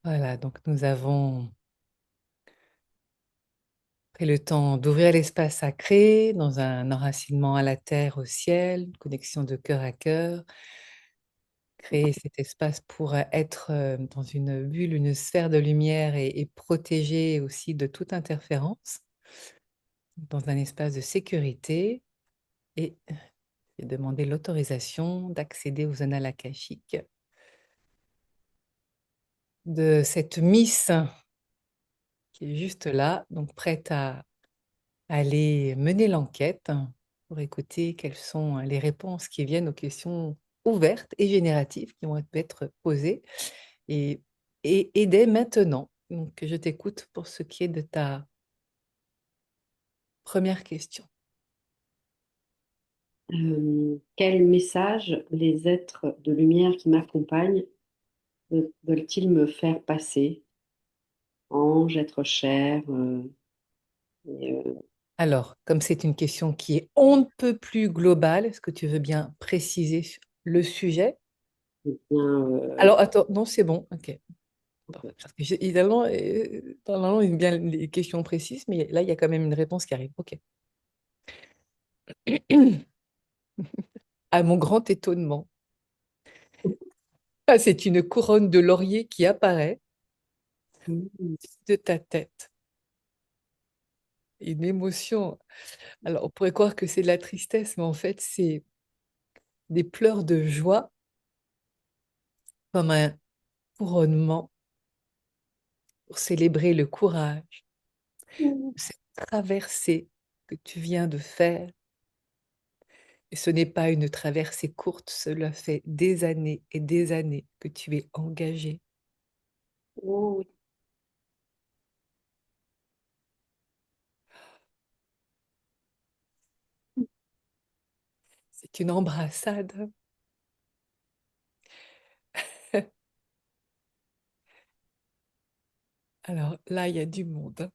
Voilà, donc nous avons pris le temps d'ouvrir l'espace sacré dans un enracinement à la terre, au ciel, une connexion de cœur à cœur, créer cet espace pour être dans une bulle, une sphère de lumière et protégé aussi de toute interférence, dans un espace de sécurité et demander l'autorisation d'accéder aux annales akashiques de cette Miss qui est juste là, donc prête à aller mener l'enquête pour écouter quelles sont les réponses qui viennent aux questions ouvertes et génératives qui vont être posées et, et dès maintenant. Donc, je t'écoute pour ce qui est de ta première question. Quel message les êtres de lumière qui m'accompagnent veulent-ils me faire passer? Ange, être cher, et, Alors, comme c'est une question qui est on ne peut plus globale, est-ce que tu veux bien préciser le sujet? eh bien, Alors, attends, non, c'est bon, ok. Attends, parce que idéalement, normalement, il y a bien les questions précises, mais là, il y a quand même une réponse qui arrive. Ok. À mon grand étonnement, ah, c'est une couronne de laurier qui apparaît mm, de ta tête. Une émotion. Alors, on pourrait croire que c'est de la tristesse, mais en fait, c'est des pleurs de joie, comme un couronnement pour célébrer le courage de cette traversée que tu viens de faire. Et ce n'est pas une traversée courte, cela fait des années et des années que tu es engagé. oh, C'est une embrassade. Alors là, il y a du monde.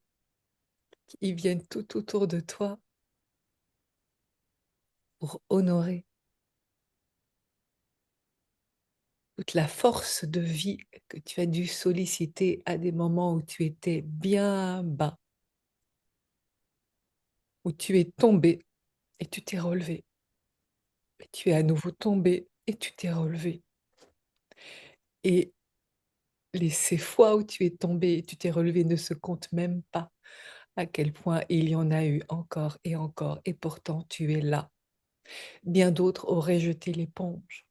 Ils viennent tout autour de toi pour honorer toute la force de vie que tu as dû solliciter à des moments où tu étais bien bas, où tu es tombé et tu t'es relevé. Et tu es à nouveau tombé et tu t'es relevé. Et ces fois où tu es tombé et tu t'es relevé ne se comptent même pas à quel point il y en a eu encore et encore. Et pourtant, tu es là. Bien d'autres auraient jeté l'éponge.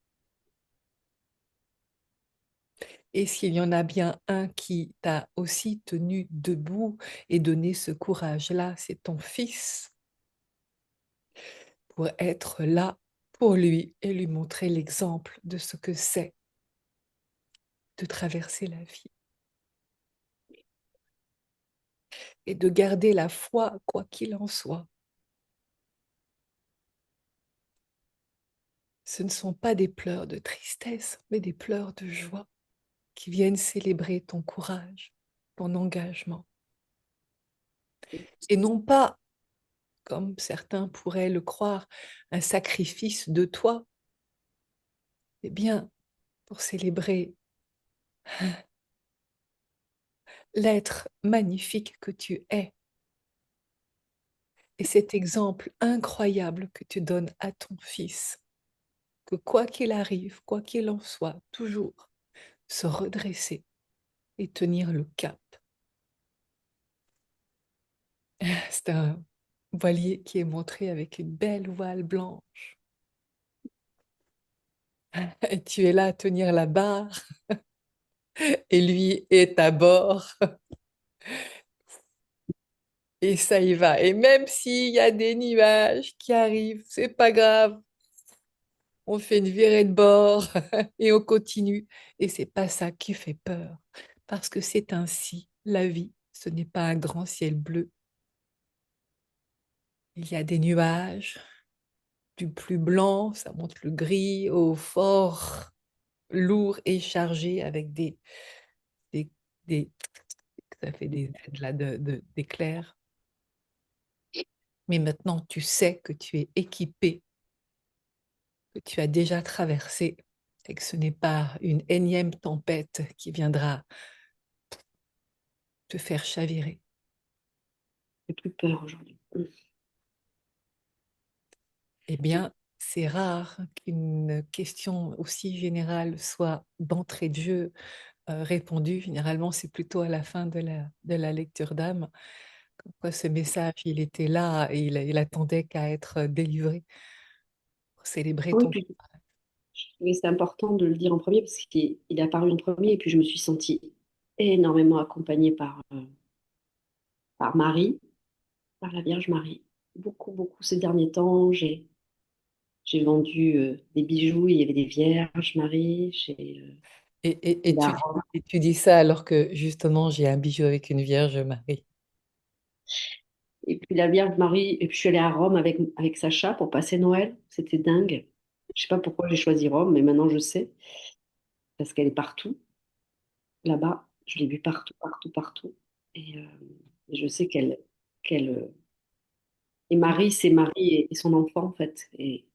Et s'il y en a bien un qui t'a aussi tenu debout et donné ce courage-là, c'est ton fils, pour être là pour lui et lui montrer l'exemple de ce que c'est de traverser la vie et de garder la foi, quoi qu'il en soit. Ce ne sont pas des pleurs de tristesse, mais des pleurs de joie qui viennent célébrer ton courage, ton engagement. Et non pas, comme certains pourraient le croire, un sacrifice de toi, mais bien pour célébrer l'être magnifique que tu es et cet exemple incroyable que tu donnes à ton fils, que quoi qu'il arrive, quoi qu'il en soit, toujours se redresser et tenir le cap. C'est un voilier qui est montré avec une belle voile blanche. Et tu es là à tenir la barre et lui est à bord et ça y va. Et même s'il y a des nuages qui arrivent, c'est pas grave. On fait une virée de bord et on continue. Et c'est pas ça qui fait peur, parce que c'est ainsi la vie. Ce n'est pas un grand ciel bleu. Il y a des nuages, du plus blanc, ça monte le gris, au fort, lourd et chargé avec des, des ça fait des aides là d'éclairs. Mais maintenant, tu sais que tu es équipé, que tu as déjà traversé et que ce n'est pas une énième tempête qui viendra te faire chavirer. J'ai plus peur aujourd'hui. Eh bien, c'est rare qu'une question aussi générale soit d'entrée de jeu répondue. Généralement, c'est plutôt à la fin de la lecture d'âme. Comme quoi, ce message, il était là et il attendait qu'à être délivré pour célébrer Oui, ton... puis mais c'est important de le dire en premier parce qu'il est apparu en premier et puis je me suis sentie énormément accompagnée par Marie, par la Vierge Marie. Beaucoup, beaucoup ces derniers temps. J'ai vendu des bijoux, il y avait des Vierges Marie. Et, Et la robe. et tu dis ça alors que justement, j'ai un bijou avec une Vierge Marie. Et puis la Vierge Marie, et puis je suis allée à Rome avec Sacha pour passer Noël. C'était dingue. Je sais pas pourquoi j'ai choisi Rome, mais maintenant je sais, parce qu'elle est partout là-bas. Je l'ai vue partout, partout, partout. Et je sais qu'elle, et Marie, c'est Marie et son enfant, en fait. Et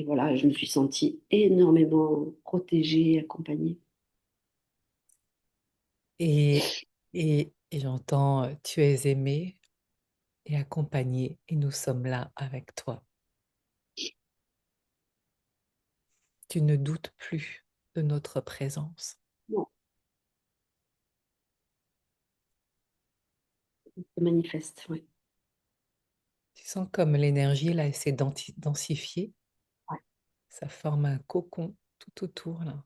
voilà, je me suis sentie énormément protégée, accompagnée. Et, et j'entends, tu es aimé et accompagné et nous sommes là avec toi. Tu ne doutes plus de notre présence. Non, c'est manifeste, oui. Tu sens comme l'énergie là, elle s'est densifiée. Ouais. Ça forme un cocon tout autour là.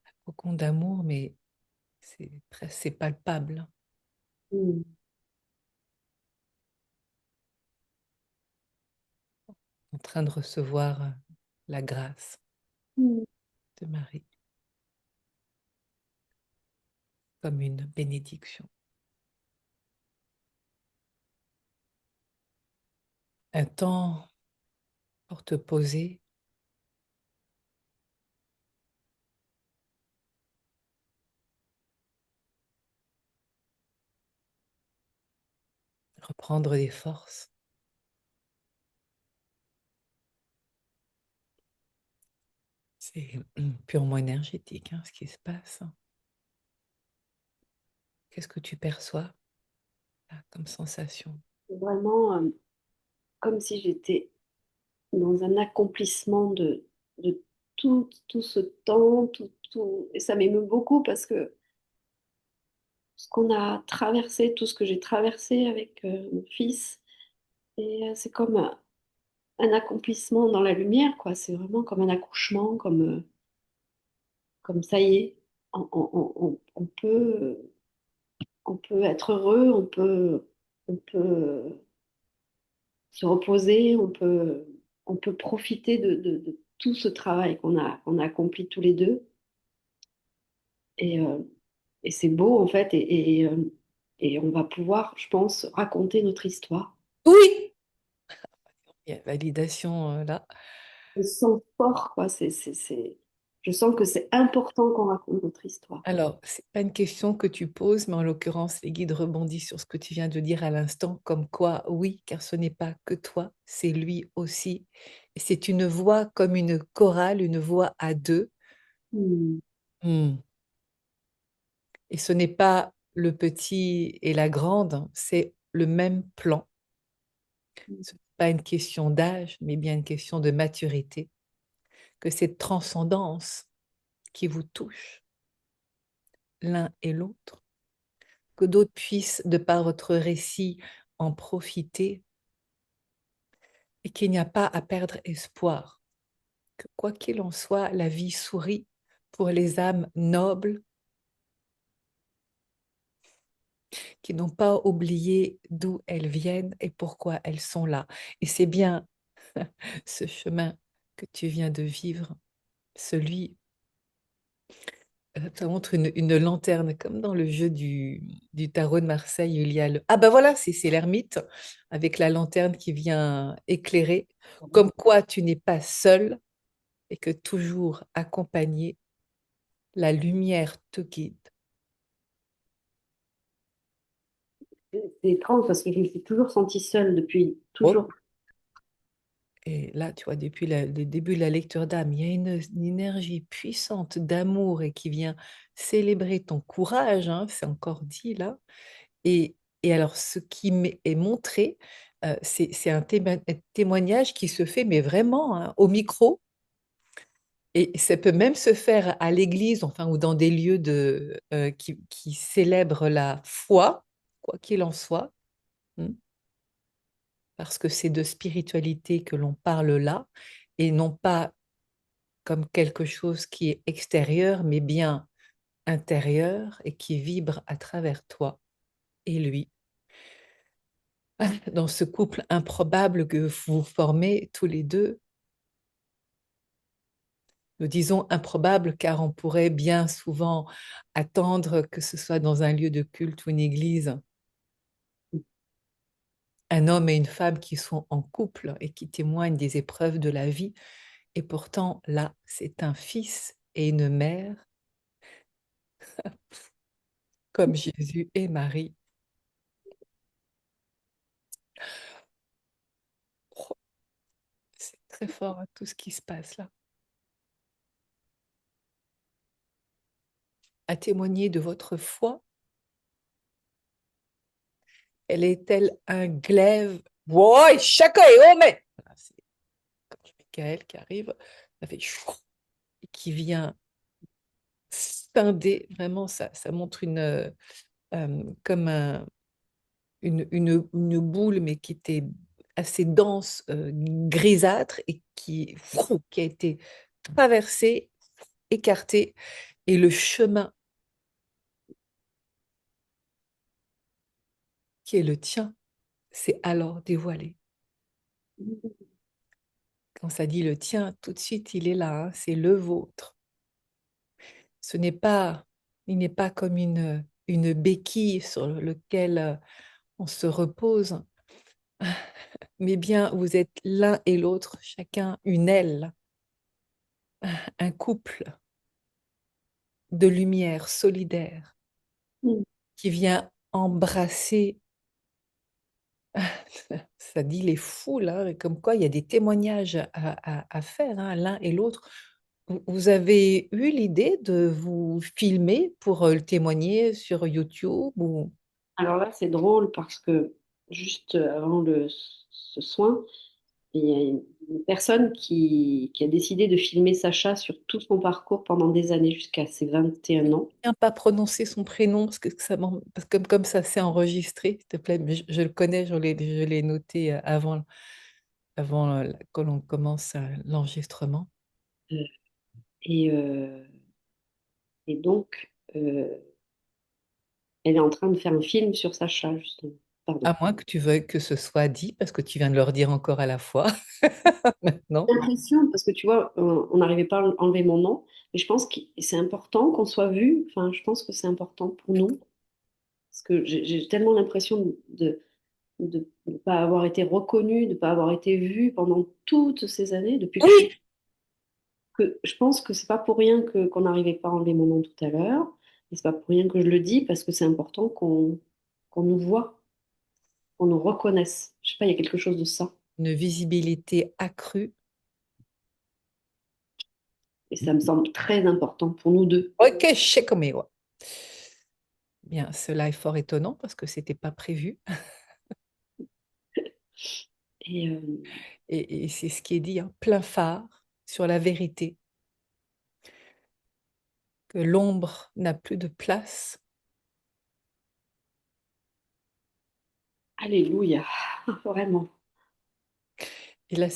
Un cocon d'amour, mais c'est palpable. Mm. En train de recevoir la grâce Mm. de Marie comme une bénédiction. Un temps pour te poser, reprendre des forces. C'est purement énergétique hein, ce qui se passe. Qu'est-ce que tu perçois là, comme sensation? C'est vraiment comme si j'étais dans un accomplissement de tout ce temps, tout. Et ça m'émeut beaucoup parce que ce qu'on a traversé, tout ce que j'ai traversé avec mon fils, et c'est comme un accomplissement dans la lumière, quoi. C'est vraiment comme un accouchement, comme ça y est, on peut être heureux, on peut se reposer, on peut profiter de tout ce travail qu'on a accompli tous les deux. Et, euh, et c'est beau, en fait, et on va pouvoir, je pense, raconter notre histoire. Oui, il y a validation là. Je sens fort, quoi. Je sens que c'est important qu'on raconte notre histoire. Alors, c'est pas une question que tu poses, mais en l'occurrence, les guides rebondissent sur ce que tu viens de dire à l'instant, comme quoi, oui, car ce n'est pas que toi, c'est lui aussi. Et c'est une voix comme une chorale, une voix à deux. Hmm. Hmm. Et ce n'est pas le petit et la grande, c'est le même plan. Ce n'est pas une question d'âge, mais bien une question de maturité, que cette transcendance qui vous touche l'un et l'autre, que d'autres puissent, de par votre récit, en profiter et qu'il n'y a pas à perdre espoir, que quoi qu'il en soit, la vie sourit pour les âmes nobles qui n'ont pas oublié d'où elles viennent et pourquoi elles sont là. Et c'est bien ce chemin que tu viens de vivre, celui, ça montre une lanterne, comme dans le jeu du tarot de Marseille, où il y a le... Ah ben voilà, c'est l'ermite, avec la lanterne qui vient éclairer, comme quoi tu n'es pas seul et que toujours accompagné, la lumière te guide. C'est étrange parce que je me suis toujours sentie seule depuis Oh, toujours. Et là, tu vois, depuis le début de la lecture d'âme, il y a une énergie puissante d'amour et qui vient célébrer ton courage, hein, c'est encore dit là. Et, et alors, ce qui est montré, c'est un un témoignage qui se fait, mais vraiment, hein, au micro. Et ça peut même se faire à l'église, enfin, ou dans des lieux qui célèbrent la foi, quoi qu'il en soit, hein, parce que c'est de spiritualité que l'on parle là, et non pas comme quelque chose qui est extérieur, mais bien intérieur et qui vibre à travers toi et lui. Dans ce couple improbable que vous formez tous les deux, nous disons improbable car on pourrait bien souvent attendre que ce soit dans un lieu de culte ou une église, un homme et une femme qui sont en couple et qui témoignent des épreuves de la vie. Et pourtant, là, c'est un fils et une mère comme Jésus et Marie. Oh, c'est très fort, hein, tout ce qui se passe là. À témoigner de votre foi, elle est telle un glaive. Ouais, chacun est homme. Voilà, c'est Michael qui arrive, ça fait chou, et qui vient scinder, vraiment, ça montre comme une boule, mais qui était assez dense, grisâtre, et qui a été traversée, écartée, et le chemin qui est le tien, c'est alors dévoilé. Quand ça dit le tien, tout de suite, il est là, hein, c'est le vôtre. Ce n'est pas, il n'est pas comme une béquille sur lequel on se repose, mais bien vous êtes l'un et l'autre, chacun une aile, un couple de lumière solidaire Mm. qui vient embrasser, ça dit les foules, hein, comme quoi il y a des témoignages à faire, hein, l'un et l'autre. Vous avez eu l'idée de vous filmer pour le témoigner sur YouTube ou... Alors là, c'est drôle parce que juste avant ce soin, il y a une personne qui a décidé de filmer Sacha sur tout son parcours pendant des années jusqu'à ses 21 ans. Bien pas prononcer son prénom parce que parce que comme ça c'est enregistré, s'il te plaît, mais je le connais, je l'ai noté avant que l'on commence l'enregistrement. Euh, et, euh, et donc, elle est en train de faire un film sur Sacha, justement. Pardon. À moins que tu veuilles que ce soit dit, parce que tu viens de le redire encore à la fois maintenant. J'ai l'impression, parce que tu vois, on n'arrivait pas à enlever mon nom, mais je pense que c'est important qu'on soit vu. Enfin, je pense que c'est important pour nous, parce que j'ai tellement l'impression de ne pas avoir été reconnue, de ne pas avoir été vue pendant toutes ces années, depuis que je suis, Oui, que je pense que c'est pas pour rien que qu'on n'arrivait pas à enlever mon nom tout à l'heure, et c'est pas pour rien que je le dis, parce que c'est important qu'on nous voit, qu'on nous reconnaisse. Je sais pas, il y a quelque chose de ça, une visibilité accrue. et ça me semble très important pour nous deux. Ok, je comme ouais. Bien, cela est fort étonnant parce que c'était pas prévu. Et Et c'est ce qui est dit, hein, plein phare sur la vérité, que l'ombre n'a plus de place. alléluia, vraiment. Et là,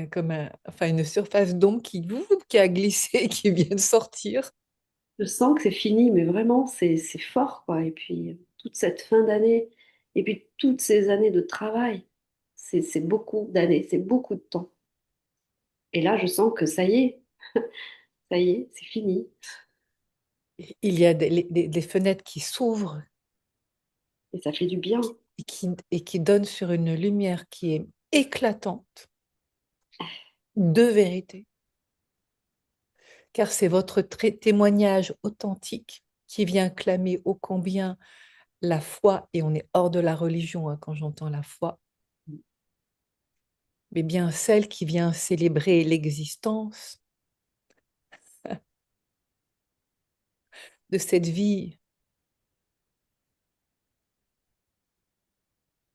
comme enfin, une surface d'ombre qui a glissé, qui vient de sortir. Je sens que c'est fini, mais vraiment, c'est fort, quoi. Et puis, toute cette fin d'année, et puis toutes ces années de travail, c'est beaucoup d'années, c'est beaucoup de temps. Et là, je sens que ça y est, c'est fini. Il y a des fenêtres qui s'ouvrent Et ça fait du bien. et qui donnent sur une lumière qui est éclatante de vérité. Car c'est votre témoignage authentique qui vient clamer ô combien la foi, et on est hors de la religion, hein, quand j'entends la foi, mais bien celle qui vient célébrer l'existence de cette vie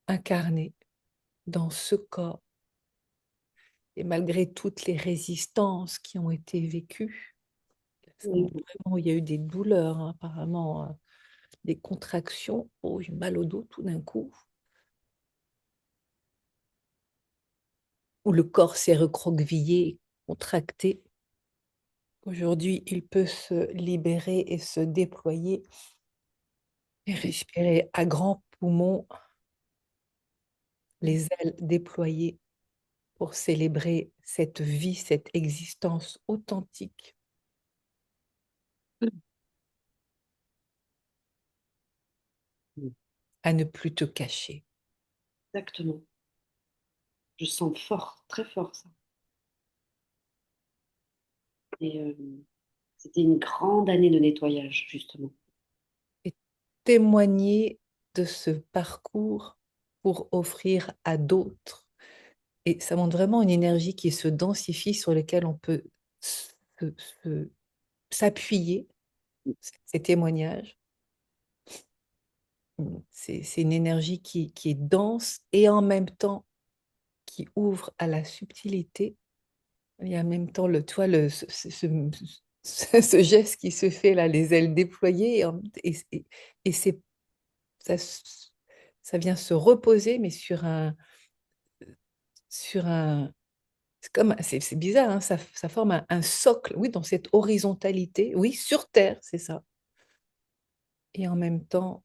incarnée dans ce corps. Et malgré toutes les résistances qui ont été vécues, ça Oui. montre vraiment, il y a eu des douleurs, hein, apparemment, des contractions. Oh, j'ai mal au dos tout d'un coup. Où le corps s'est recroquevillé, contracté. Aujourd'hui, il peut se libérer et se déployer et respirer à grands poumons, les ailes déployées pour célébrer cette vie, cette existence authentique, à ne plus te cacher. Exactement. Je sens fort, très fort ça. Et c'était une grande année de nettoyage, justement. Et témoigner de ce parcours pour offrir à d'autres. Et ça montre vraiment une énergie qui se densifie sur laquelle on peut se- se- s'appuyer, ces témoignages. C'est une énergie qui est dense et en même temps qui ouvre à la subtilité. Et en même temps, le, toi, ce geste qui se fait là, les ailes déployées, et ça, ça vient se reposer, mais sur un, c'est bizarre, hein, ça forme un socle, oui, dans cette horizontalité, oui, sur Terre, c'est ça. Et en même temps,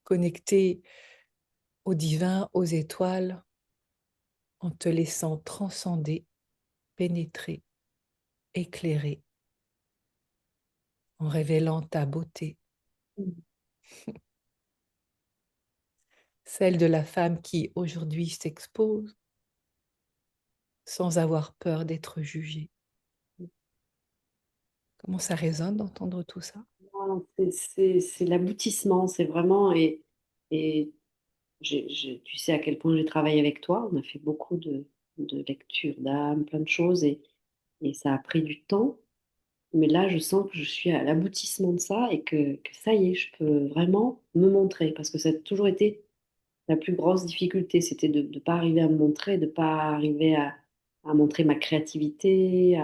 connecté au divin, aux étoiles, en te laissant transcender, pénétrer, éclairer, en révélant ta beauté, celle de la femme qui aujourd'hui s'expose sans avoir peur d'être jugée. Comment ça résonne d'entendre tout ça? Voilà, c'est l'aboutissement, c'est vraiment. Et tu sais à quel point j'ai travaillé avec toi. On a fait beaucoup de lectures d'âme, plein de choses, et ça a pris du temps. Mais là, je sens que je suis à l'aboutissement de ça et que ça y est, je peux vraiment me montrer. Parce que ça a toujours été la plus grosse difficulté, c'était de ne pas arriver à me montrer, de ne pas arriver à montrer ma créativité.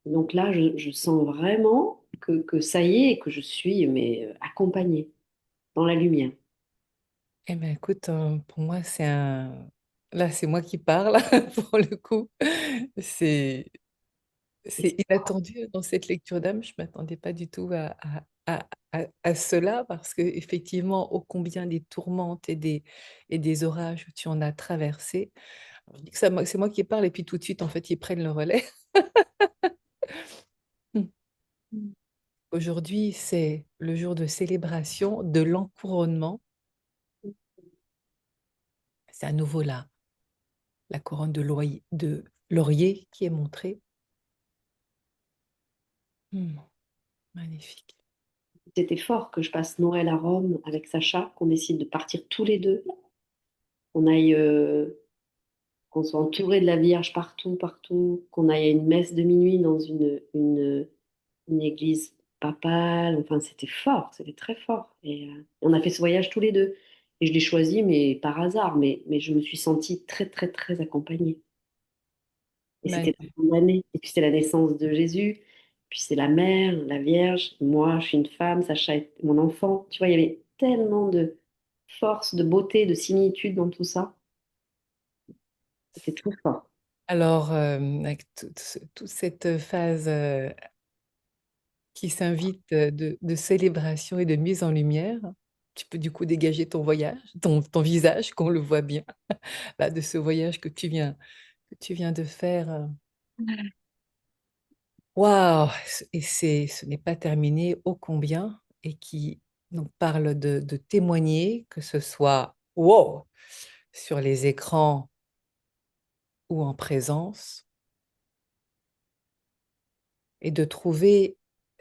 Donc là, je sens vraiment que ça y est et que je suis mais, accompagnée dans la lumière. Eh bien, écoute, pour moi, c'est un... Là, c'est moi qui parle, pour le coup. C'est Et c'est inattendu dans cette lecture d'âme. Je ne m'attendais pas du tout à cela, parce que effectivement, ô combien des tourmentes et des orages tu en as traversé. Je dis que c'est moi qui parle, et puis tout de suite, en fait, ils prennent le relais. Aujourd'hui, c'est le jour de célébration de l'encouronnement. C'est à nouveau la couronne de laurier qui est montrée. Hmm, magnifique. c'était fort que je passe Noël à Rome avec Sacha, qu'on décide de partir tous les deux, qu'on aille, qu'on soit entouré de la Vierge partout, partout, qu'on aille à une messe de minuit dans une église papale. Enfin, c'était fort, c'était très fort. Et on a fait ce voyage tous les deux. Et je l'ai choisi, mais par hasard, mais je me suis sentie très, très, très accompagnée. Et c'était la Magnifique. fin d'année. Et puis c'est la naissance de Jésus. Puis c'est la mère, la Vierge. Moi, je suis une femme. Sacha est mon enfant. Tu vois, il y avait tellement de force, de beauté, de similitude dans tout ça. C'était très fort. Alors, avec toute cette phase qui s'invite de célébration et de mise en lumière, tu peux du coup dégager ton voyage, ton visage, qu'on le voit bien, là, de ce voyage que tu viens de faire. Waouh! Et ce n'est pas terminé, ô combien, et qui nous parle de témoigner, que ce soit wow, sur les écrans ou en présence, et de trouver,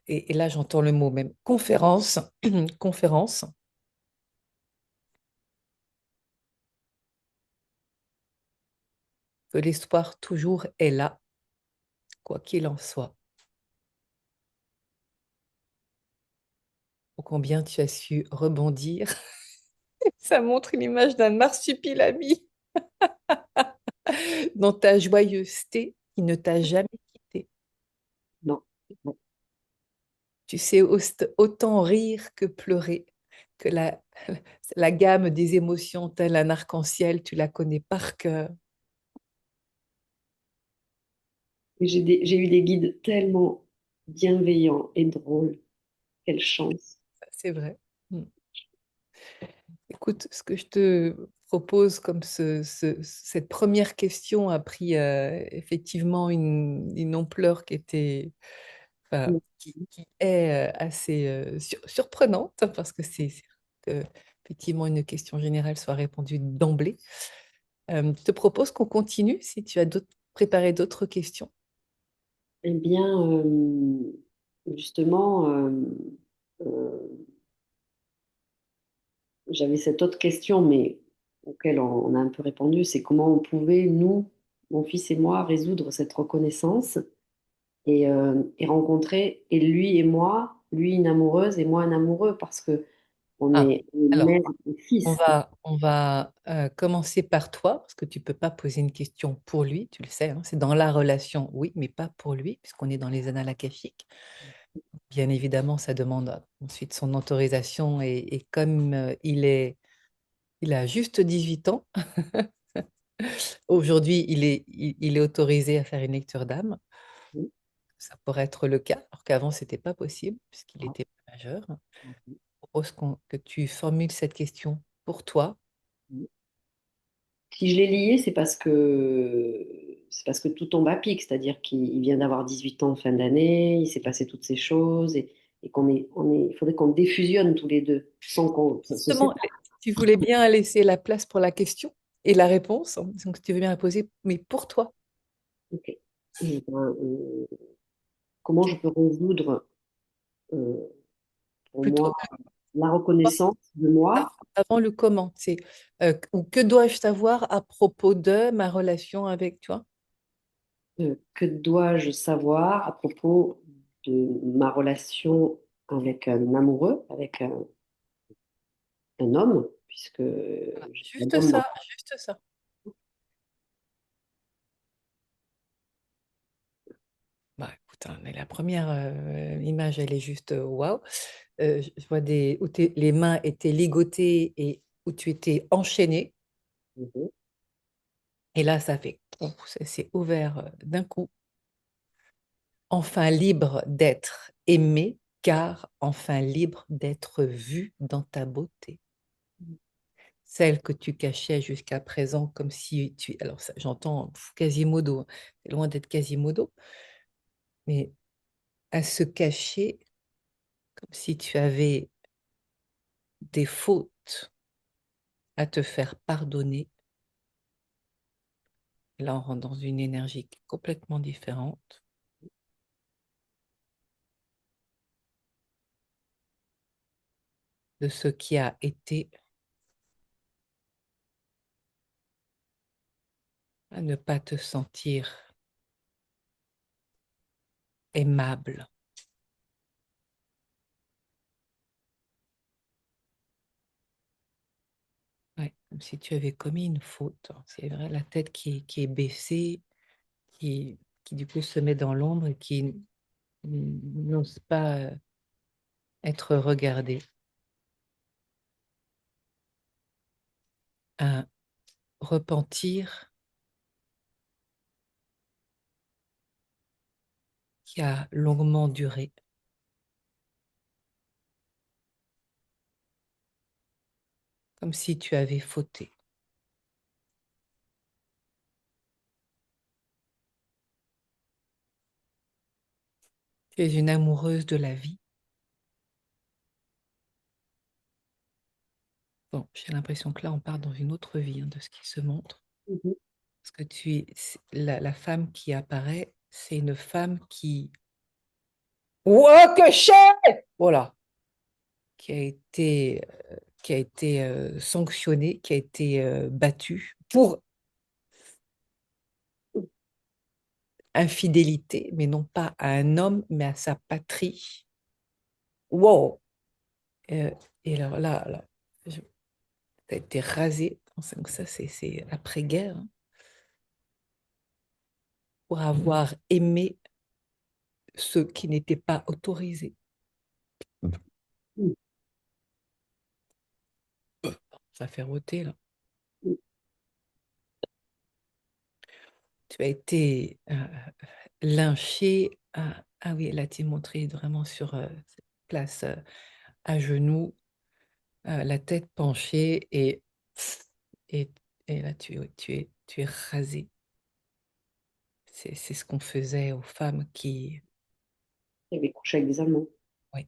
et là j'entends le mot même, conférence, conférence, que l'espoir toujours est là, quoi qu'il en soit. Ô combien tu as su rebondir. Ça montre une image d'un marsupilami dans ta joyeuseté qui ne t'a jamais quitté. Non. Non. Tu sais autant rire que pleurer, que la gamme des émotions, telle un arc-en-ciel, tu la connais par cœur. Et j'ai eu des guides tellement bienveillants et drôles. Quelle chance. Ça, c'est vrai. Mm. Écoute, ce que je te propose comme cette première question a pris effectivement une ampleur qui était, enfin, qui est assez surprenante parce que c'est que effectivement une question générale soit répondue d'emblée. Je te propose qu'on continue si tu as préparé d'autres questions. Eh bien, justement, euh, j'avais cette autre question, mais auquel on a un peu répondu, c'est comment on pouvait, nous, mon fils et moi, résoudre cette reconnaissance et rencontrer, et lui et moi, lui une amoureuse et moi un amoureux, parce que Ah, on est alors, mère et fils. on va commencer par toi, parce que tu ne peux pas poser une question pour lui, tu le sais, hein, c'est dans la relation, oui, mais pas pour lui, puisqu'on est dans les annales akashiques. Bien évidemment, ça demande ensuite son autorisation, et comme il a juste 18 ans, aujourd'hui, il est autorisé à faire une lecture d'âme. Ça pourrait être le cas, alors qu'avant, ce n'était pas possible, puisqu'il était pas majeur. Je propose que tu formules cette question pour toi. Si je l'ai lié, c'est parce que tout tombe à pic, c'est-à-dire qu'il vient d'avoir 18 ans en fin d'année, il s'est passé toutes ces choses et il faudrait qu'on défusionne tous les deux sans qu'on se Justement, sépare. tu voulais bien laisser la place pour la question et la réponse, hein, donc tu veux bien la poser, mais pour toi, Ok. Eh ben, comment je peux résoudre euh, pour plutôt moi la reconnaissance de moi? avant le comment, c'est ou que dois-je savoir à propos de ma relation avec toi? Que dois-je savoir à propos de ma relation avec un amoureux, avec un homme, puisque j'ai un Juste homme dans. ça, juste ça. Bah, écoute, hein, mais la première image, elle est juste waouh. Je vois où les mains étaient ligotées et où tu étais enchaîné. Mhm. Et là, ça fait, ouf, ça s'est ouvert d'un coup. Enfin libre d'être aimé, car enfin libre d'être vu dans ta beauté. Celle que tu cachais jusqu'à présent comme si tu... Alors ça, j'entends Quasimodo, hein, c'est loin d'être Quasimodo, mais à se cacher comme si tu avais des fautes à te faire pardonner. Là, on rentre dans une énergie complètement différente de ce qui a été, à ne pas te sentir aimable. Ouais, comme si tu avais commis une faute, hein. C'est vrai, la tête qui est baissée, qui du coup se met dans l'ombre et qui n'ose pas être regardée. Un repentir qui a longuement duré, comme si tu avais fauté. Tu es une amoureuse de la vie. Bon, j'ai l'impression que là, on part dans une autre vie, hein, de ce qui se montre. Mhm. Parce que la femme qui apparaît, c'est une femme qui... Ouah, que cher! Voilà, qui a été sanctionnée, qui a été battue pour infidélité, mais non pas à un homme, mais à sa patrie. Wow! Euh, et alors là, ça a été rasé. Donc ça, c'est après-guerre, hein, pour avoir aimé ceux qui n'étaient pas autorisés. Mm. Ça fait rôter, là. Mm. Tu as été lynché. Ah oui, là, tu es montré vraiment sur cette place à genoux, la tête penchée et, et là, tu es rasé. C'est ce qu'on faisait aux femmes qui, Il avait couché avec des Allemands. oui,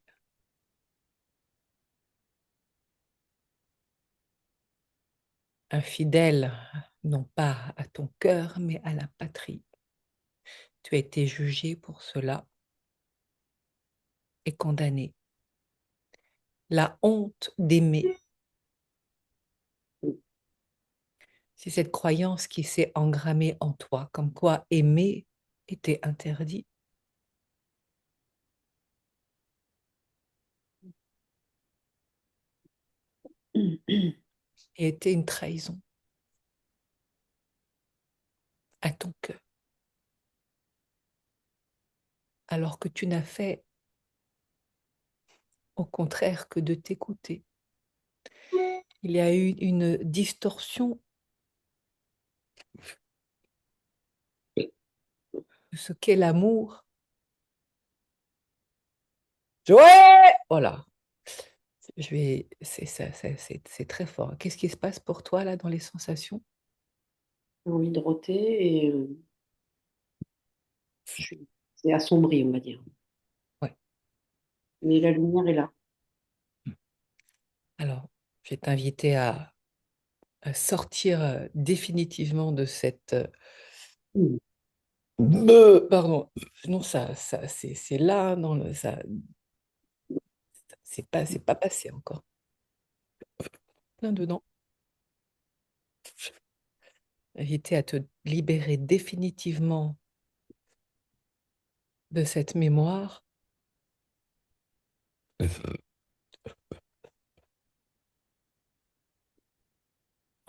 infidèles, non pas à ton cœur, mais à la patrie. Tu as été jugé pour cela et condamné. La honte d'aimer, Mm. c'est cette croyance qui s'est engrammée en toi, comme quoi aimer était interdit et était une trahison à ton cœur, alors que tu n'as fait au contraire que de t'écouter. Il y a eu une distorsion de ce qu'est l'amour. Joël! Voilà, c'est ça, c'est très fort. Qu'est-ce qui se passe pour toi là dans les sensations? J'ai envie de roter et c'est assombri, on va dire. Ouais. Mais la lumière est là. Alors, je vais t'inviter à sortir définitivement de cette Mm. pardon, non, c'est là, dans ça, c'est pas passé encore. Plein dedans. Inviter à te libérer définitivement de cette mémoire,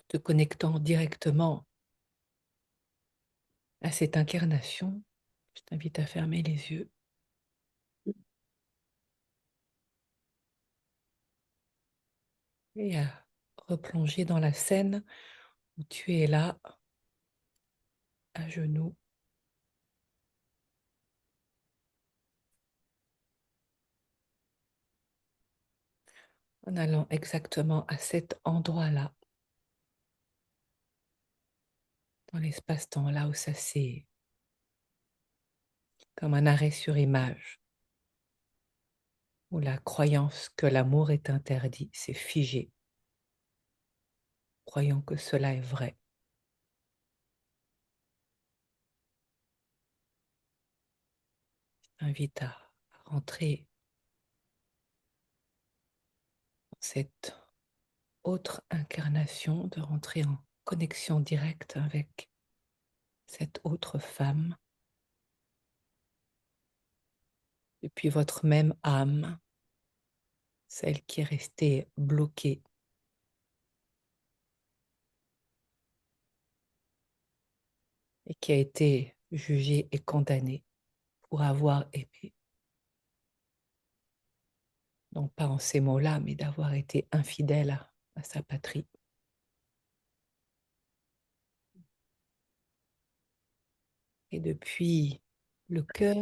te connectant directement à cette incarnation. Je t'invite à fermer les yeux et à replonger dans la scène où tu es là, à genoux, en allant exactement à cet endroit-là, dans l'espace-temps, là où ça c'est comme un arrêt sur image, où la croyance que l'amour est interdit s'est figée, croyant que cela est vrai. Je t'invite à rentrer dans cette autre incarnation, de rentrer en connexion directe avec cette autre femme, et puis votre même âme, celle qui est restée bloquée et qui a été jugée et condamnée pour avoir aimé, non pas en ces mots-là, mais d'avoir été infidèle à sa patrie. Et depuis le cœur,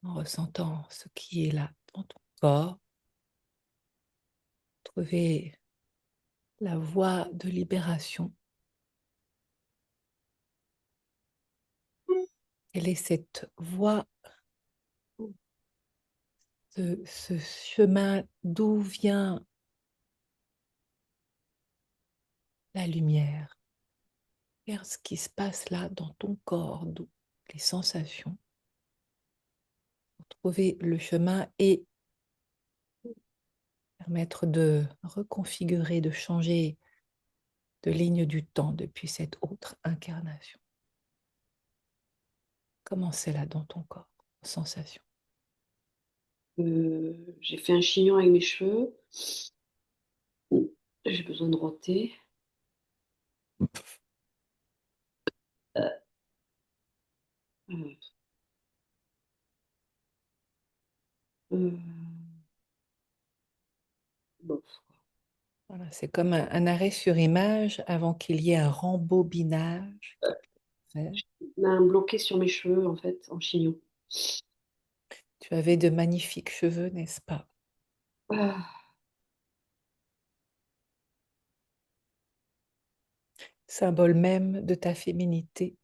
en ressentant ce qui est là dans ton corps, trouver la voie de libération. Quelle est cette voie, ce chemin d'où vient la lumière, vers ce qui se passe là dans ton corps, d'où les sensations, pour trouver le chemin et permettre de reconfigurer, de changer de ligne du temps depuis cette autre incarnation. Comment c'est là dans ton corps, sensation? J'ai fait un chignon avec mes cheveux. J'ai besoin de roter. Euh, euh, euh, Bof. Voilà, c'est comme un arrêt sur image avant qu'il y ait un rembobinage qui peut se faire. On a un bloqué sur mes cheveux, en fait, en chignon. Tu avais de magnifiques cheveux, n'est-ce pas? Ah, Symbole même de ta féminité.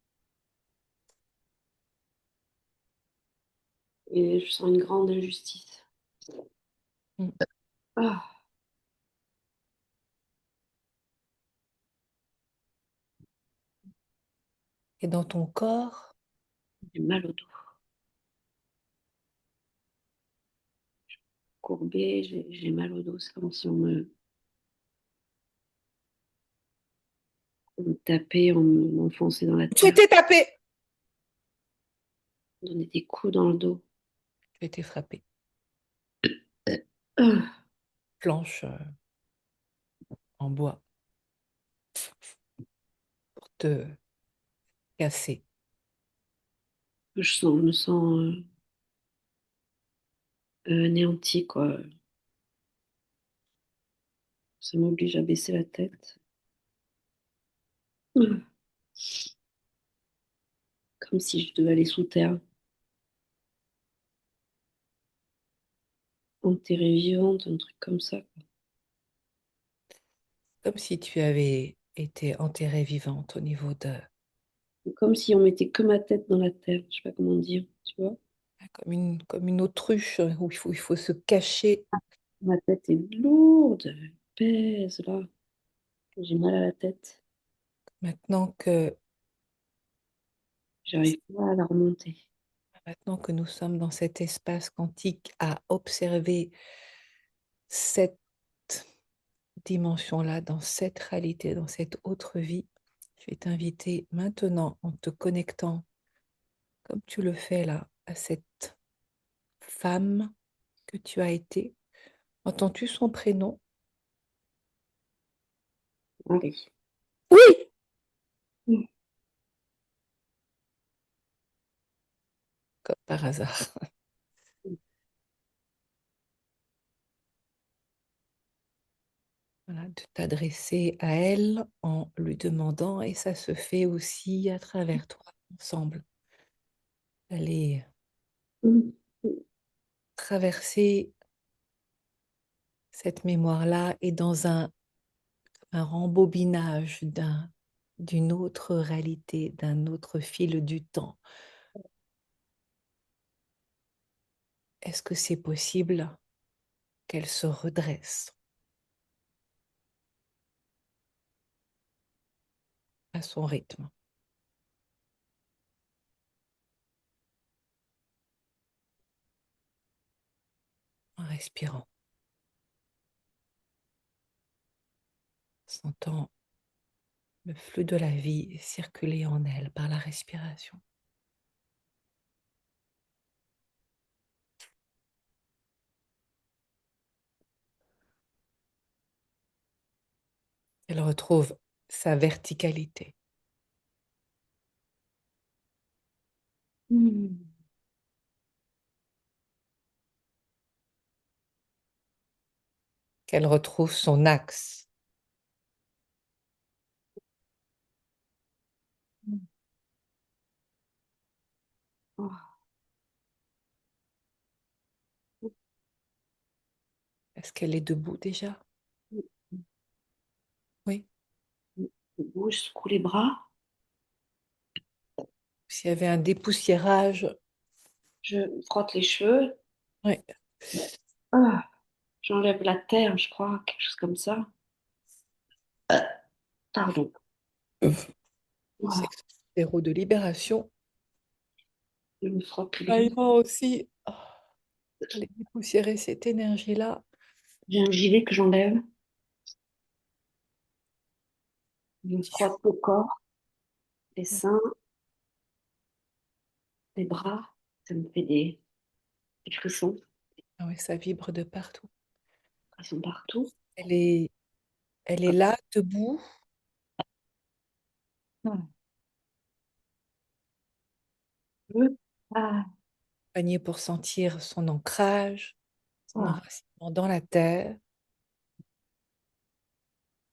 et je sens une grande injustice. Mm. Ah, Et dans ton corps, j'ai mal au dos. Courbé, j'ai mal au dos. C'est comme si on me tapait, m'enfonçait dans la tu terre, étais tapé. on me donnait des coups dans le dos. Tu étais frappé. Ah, Planche en bois pour te casser. je me sens anéantie, quoi. Ça m'oblige à baisser la tête. Ah, comme si je devais aller sous terre, enterrée vivante, un truc comme ça. Comme si tu avais été enterrée vivante au niveau de... Comme si on mettait que ma tête dans la terre. Je sais pas comment dire, tu vois. comme une autruche où il faut se cacher. Ma tête est lourde, elle pèse là. J'ai mal à la tête. Maintenant que, J'arrive pas à la remonter. maintenant que nous sommes dans cet espace quantique à observer cette dimension-là, dans cette réalité, dans cette autre vie, je vais t'inviter maintenant en te connectant, comme tu le fais là, à cette femme que tu as été. Entends-tu son prénom? Marie. Oui. Comme par hasard. Voilà, de t'adresser à elle en lui demandant, et ça se fait aussi à travers toi, ensemble, d'aller traverser cette mémoire-là et dans un rembobinage d'une autre réalité, d'un autre fil du temps. Est-ce que c'est possible qu'elle se redresse à son rythme, en respirant, sentant le flux de la vie circuler en elle par la respiration? Elle retrouve sa verticalité, qu'elle retrouve son axe. Est-ce qu'elle est debout déjà? Oui. Je bouge, je secoue les bras. S'il y avait un dépoussiérage, Je me frotte les cheveux. oui. Ah, j'enlève la terre, je crois, quelque chose comme ça. Pardon. C'est Voilà. zéro de libération. Je me frotte Ah, les... il va aussi aller dépoussiérer cette énergie-là. J'ai un gilet que j'enlève. Je Tu frotte le corps, les seins, les bras. Ça me fait des frissons, Ah ouais, ça vibre de partout. frissons partout. Elle est, elle est là, debout, Hmm. Ah, panier pour sentir son ancrage, son ah. enracinement dans la terre.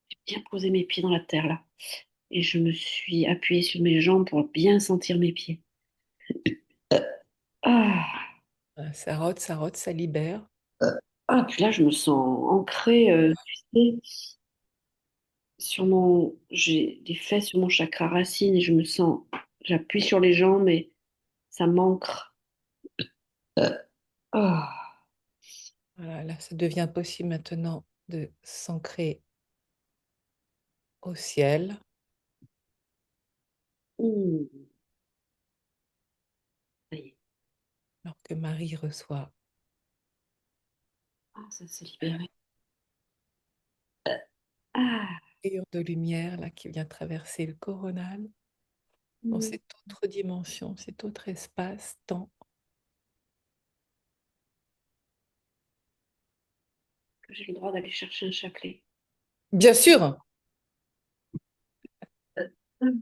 J'ai bien posé mes pieds dans la terre là. Et je me suis appuyée sur mes jambes pour bien sentir mes pieds. Ah, Ça rote, ça libère. ah puis là, je me sens ancrée, tu sais, j'ai des fesses sur mon chakra racine et je me sens, j'appuie sur les jambes et ça m'ancre. Ah, Voilà, là, ça devient possible maintenant de s'ancrer au ciel, hmm, ça y est. alors que Marie reçoit Ah, ça s'est libéré. Ah, un rayon de lumière là, qui vient traverser le coronal dans hmm, cette autre dimension, cet autre espace, temps. que j'ai le droit d'aller chercher un chapelet. Bien sûr, Hmm,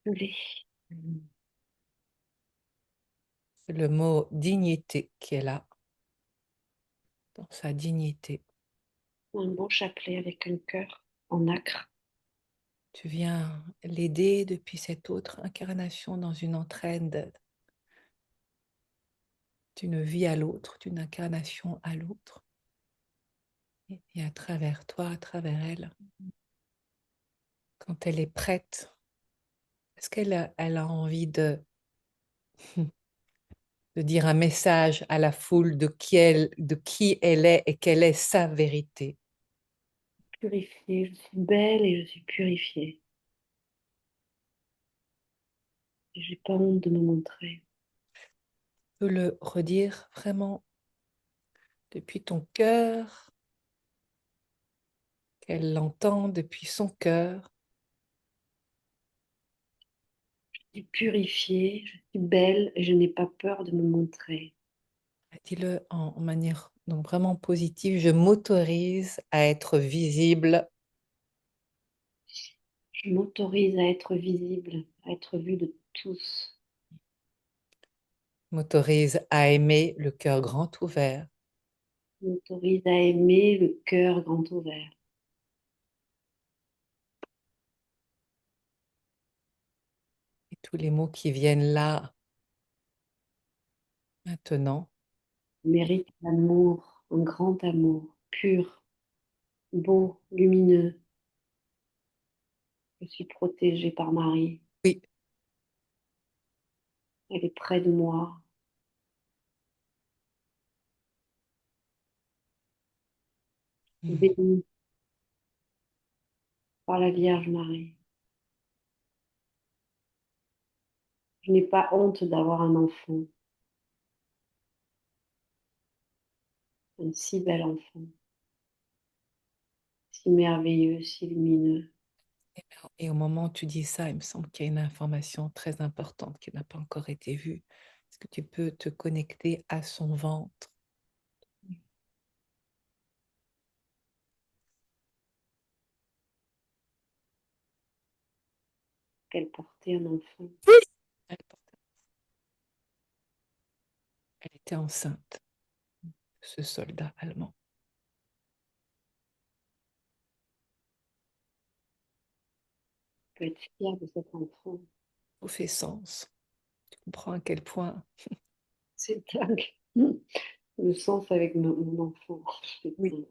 je l'ai. c'est le mot dignité qui est là, dans sa dignité. Un beau chapelet avec un cœur en nacre. Tu viens l'aider depuis cette autre incarnation dans une entraide d'une vie à l'autre, d'une incarnation à l'autre. Et à travers toi, à travers elle, quand elle est prête, est-ce elle a envie de dire un message à la foule de qui elle est et quelle est sa vérité? Purifiée, je suis belle et je suis purifiée. Et j'ai pas honte de me montrer. Tu peux le redire vraiment depuis ton cœur, qu'elle l'entend depuis son cœur. Je suis purifiée, je suis belle et je n'ai pas peur de me montrer. Dis-le en manière donc vraiment positive. Je m'autorise à être visible, Je m'autorise à être visible, à être vue de tous. m'autorise à aimer le cœur grand ouvert. Je m'autorise à aimer le cœur grand ouvert. Et tous les mots qui viennent là maintenant, Je mérite l'amour, un grand amour, pur, beau, lumineux. Je suis protégée par Marie. oui, Elle est près de moi, bénie par la Vierge Marie. Je n'ai pas honte d'avoir un enfant, un si bel enfant, si merveilleux, si lumineux. et au moment où tu dis ça, il me semble qu'il y a une information très importante qui n'a pas encore été vue. Est-ce que tu peux te connecter à son ventre? Qu'elle portait un enfant. Elle, elle était enceinte, ce soldat allemand. Je peux être fière de cet enfant. Tout fait sens. Tu comprends à quel point. C'est dingue. Le sens avec mon enfant. C'est Oui. dingue.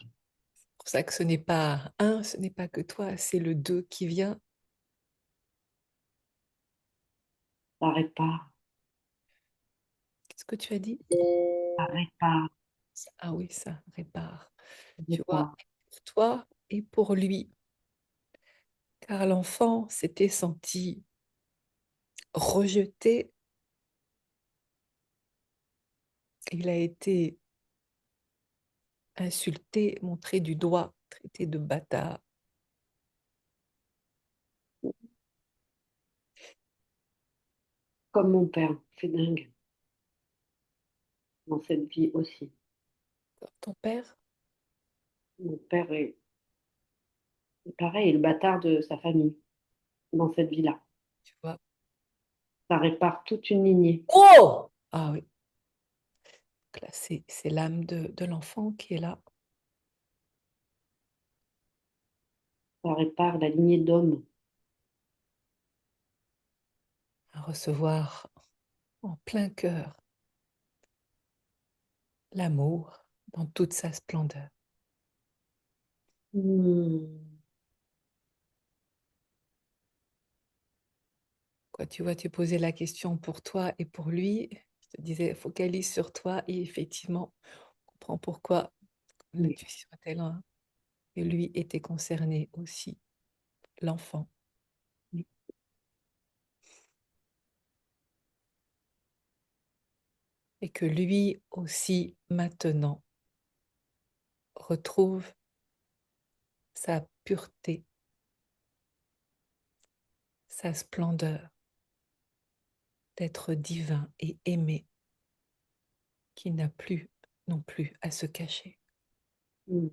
C'est pour ça que ce n'est pas un, ce n'est pas que toi, c'est le deux qui vient. Ça répare. que tu as dit? Ça répare, Ah oui, ça répare. ça Tu vois, répare. pour toi et pour lui, car l'enfant s'était senti rejeté, il a été insulté, montré du doigt, traité de bâtard. Comme mon père, c'est dingue, dans cette vie aussi. Ton père, Mon père est pareil, est le bâtard de sa famille, dans cette vie-là. tu vois. Ça répare toute une lignée. Oh! Ah oui, donc là, c'est l'âme de l'enfant qui est là Ça répare la lignée d'hommes. à recevoir en plein cœur l'amour dans toute sa splendeur. Hmm. Quoi, tu vois, tu posais la question pour toi et pour lui. Je te disais, focalise sur toi et effectivement, on comprend pourquoi Oui, l'intuition était là. Et lui était concerné aussi, l'enfant. oui. Et que lui aussi, maintenant, retrouve sa pureté, sa splendeur d'être divin et aimé, qui n'a plus non plus à se cacher. Hmm.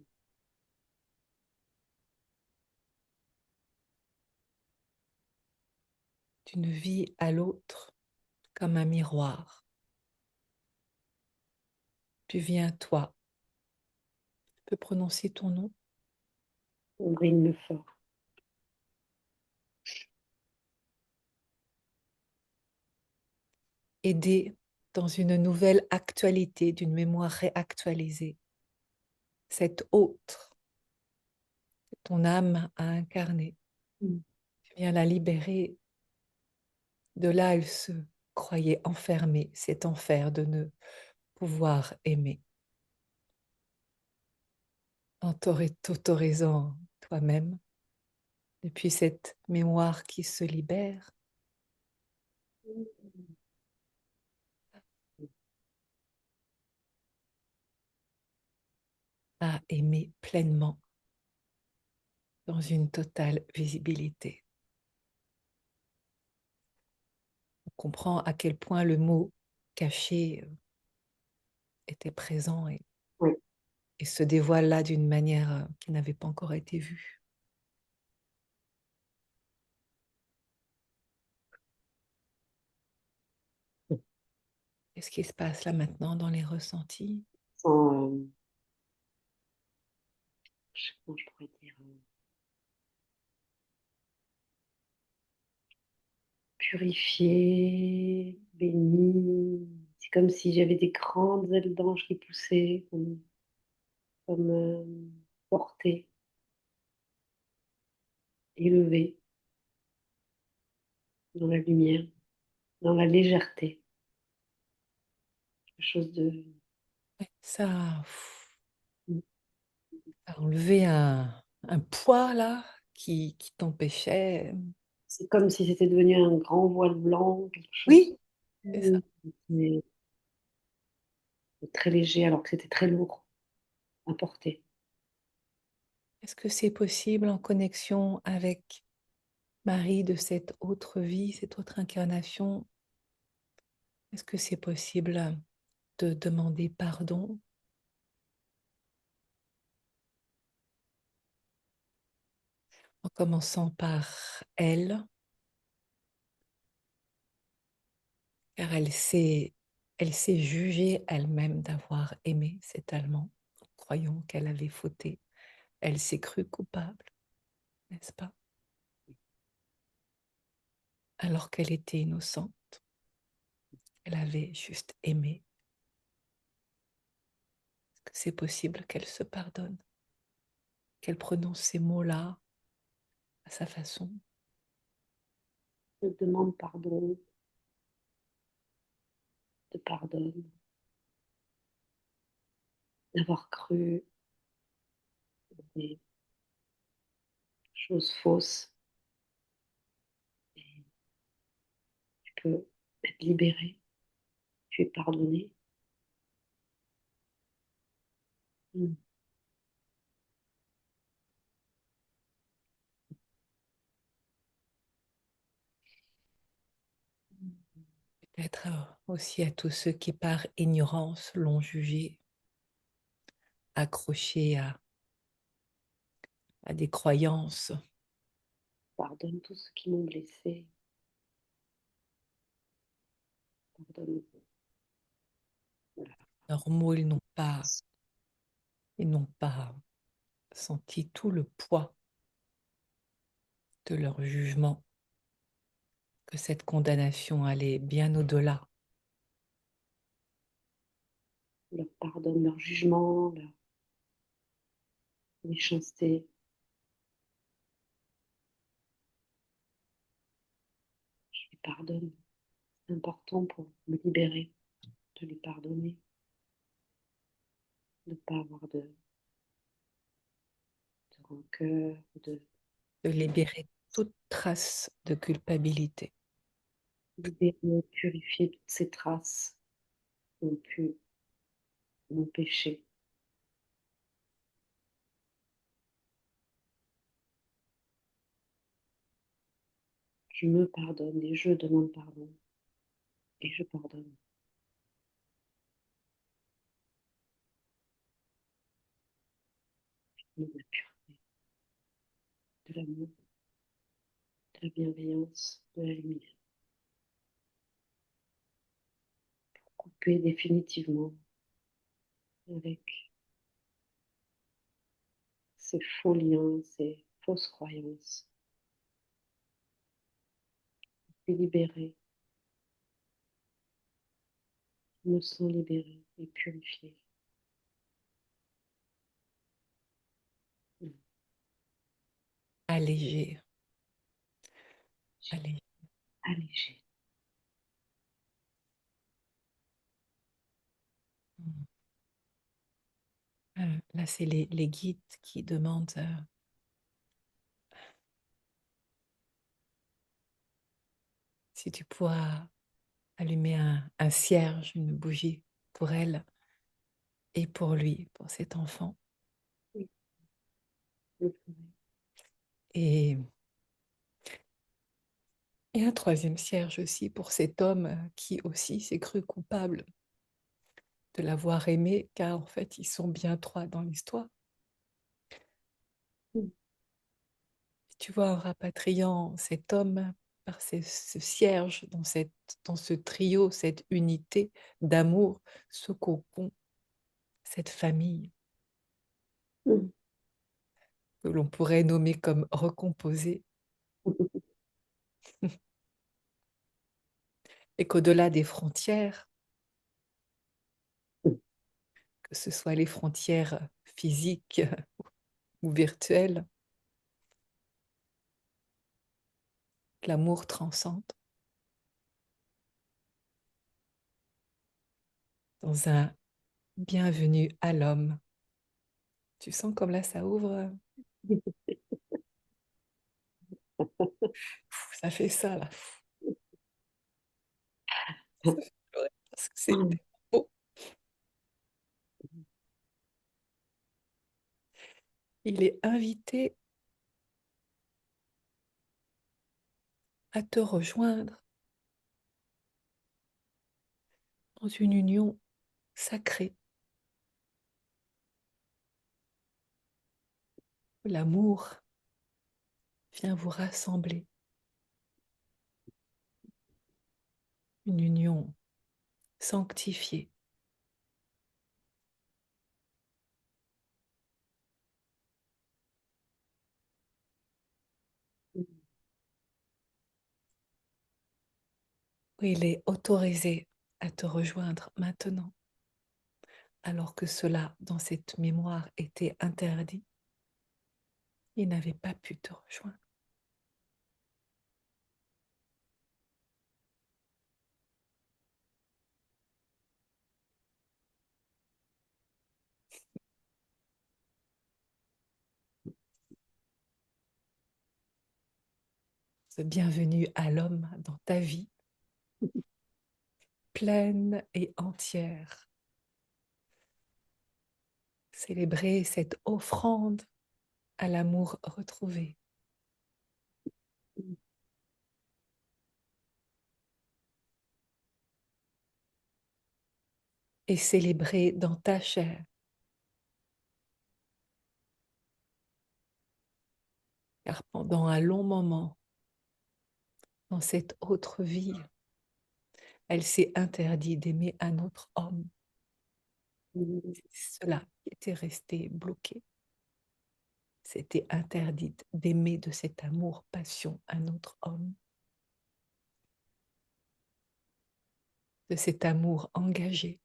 D'une vie à l'autre comme un miroir. Tu viens, toi, tu peux prononcer ton nom, On brille le fort. aider dans une nouvelle actualité, d'une mémoire réactualisée, cette autre que ton âme a incarnée. Hmm. Tu viens la libérer. De là, elle se croyait enfermée, cet enfer de ne pouvoir aimer. En t'autorisant toi-même, depuis cette mémoire qui se libère, à aimer pleinement dans une totale visibilité. On comprend à quel point le mot caché était présent Oui. et se dévoile là d'une manière qui n'avait pas encore été vue. Qu'est-ce qui se passe là maintenant dans les ressentis? Sans, je sais pas comment je pourrais dire, purifié, béni. C'est comme si j'avais des grandes ailes d'ange qui poussaient, comme portées, élevées dans la lumière, dans la légèreté. Quelque chose de... Ça a enlevé un poids là qui t'empêchait. C'est comme si c'était devenu un grand voile blanc, quelque chose Oui, c'est ça. de très léger alors que c'était très lourd à porter. Est-ce que c'est possible en connexion avec Marie de cette autre vie, cette autre incarnation? Est-ce que c'est possible de demander pardon en commençant par elle, car elle s'est jugée elle-même d'avoir aimé cet Allemand, croyant qu'elle avait fauté. Elle s'est crue coupable, n'est-ce pas? Alors qu'elle était innocente, elle avait juste aimé. Est-ce que c'est possible qu'elle se pardonne, qu'elle prononce ces mots-là à sa façon? Je demande pardon te pardonne d'avoir cru des choses fausses. Tu peux être libéré, tu es pardonné. Mm. Peut-être aussi à tous ceux qui par ignorance l'ont jugé, accroché à des croyances. Pardonne tous ceux qui m'ont blessé. Pardonne. Voilà. Leurs mots, ils n'ont pas senti tout le poids de leur jugement, que cette condamnation allait bien au-delà. Leur pardonne leur jugement, leur méchanceté. Je les pardonne. C'est important pour me libérer de les pardonner, de ne pas avoir de rancœur, de De libérer toute trace de culpabilité. libérer, purifier toutes ces traces qui ont pu m'empêcher. Je me pardonne et je demande pardon et je pardonne. De la pureté, de l'amour, de la bienveillance, de la lumière. Couper définitivement avec ces faux liens, ces fausses croyances. Et libérer, me sens libérée et purifiée. Allégé, allégé. Allégée. Là, c'est les guides qui demandent si tu pourras allumer un cierge, une bougie pour elle et pour lui, pour cet enfant. Oui, je le ferai. Et, et un troisième cierge aussi pour cet homme qui aussi s'est cru coupable de l'avoir aimé, car en fait, ils sont bien trois dans l'histoire. Mm. Tu vois, en rapatriant cet homme par ce cierge, dans ce trio, cette unité d'amour, ce cocon, cette famille Mm. que l'on pourrait nommer comme recomposée, et qu'au-delà des frontières, Mm. que ce soit les frontières physiques ou virtuelles, l'amour transcende dans un bienvenue à l'homme. Tu sens comme là ça ouvre, ça fait ça là, ça fait pleurer parce que c'est Mm. beau. Il est invité à te rejoindre dans une union sacrée. L'amour vient vous rassembler, une union sanctifiée. Où il est autorisé à te rejoindre maintenant, alors que cela, dans cette mémoire, était interdit. Il n'avait pas pu te rejoindre. bienvenue à l'homme dans ta vie, pleine et entière. Célébrer cette offrande à l'amour retrouvé. Et célébrer dans ta chair. Car pendant un long moment, dans cette autre vie, elle s'est interdit d'aimer un autre homme. C'est cela qui était resté bloqué. C'était interdit d'aimer de cet amour, passion, un autre homme. De cet amour engagé.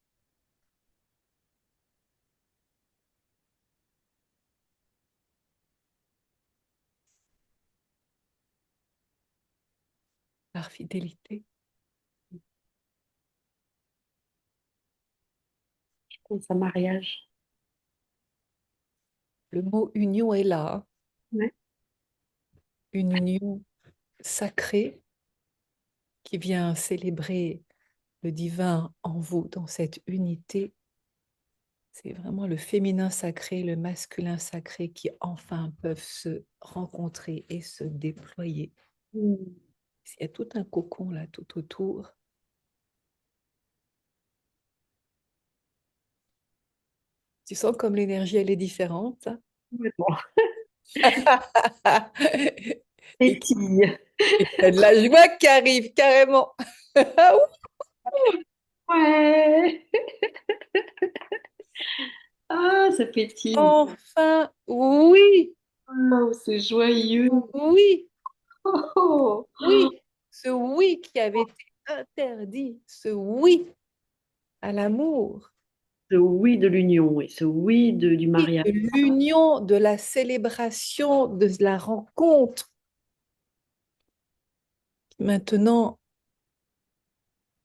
Par fidélité. Pense à mariage. Le mot union est là, hein. Ouais. Une union sacrée qui vient célébrer le divin en vous dans cette unité. C'est vraiment le féminin sacré, le masculin sacré qui enfin peuvent se rencontrer et se déployer. Mm. Il y a tout un cocon là tout autour. Tu sens comme l'énergie, elle est différente. Complètement. Et Pétille. t'as de la joie qui arrive carrément. Ah Ouais. Ah, ça pétille. enfin, oui, Oh, c'est joyeux. oui, Oh, oh. oui. Ce oui qui avait été interdit, ce oui à l'amour, Ce oui de l'union et ce oui du oui, mariage. de l'union, de la célébration, de la rencontre, qui maintenant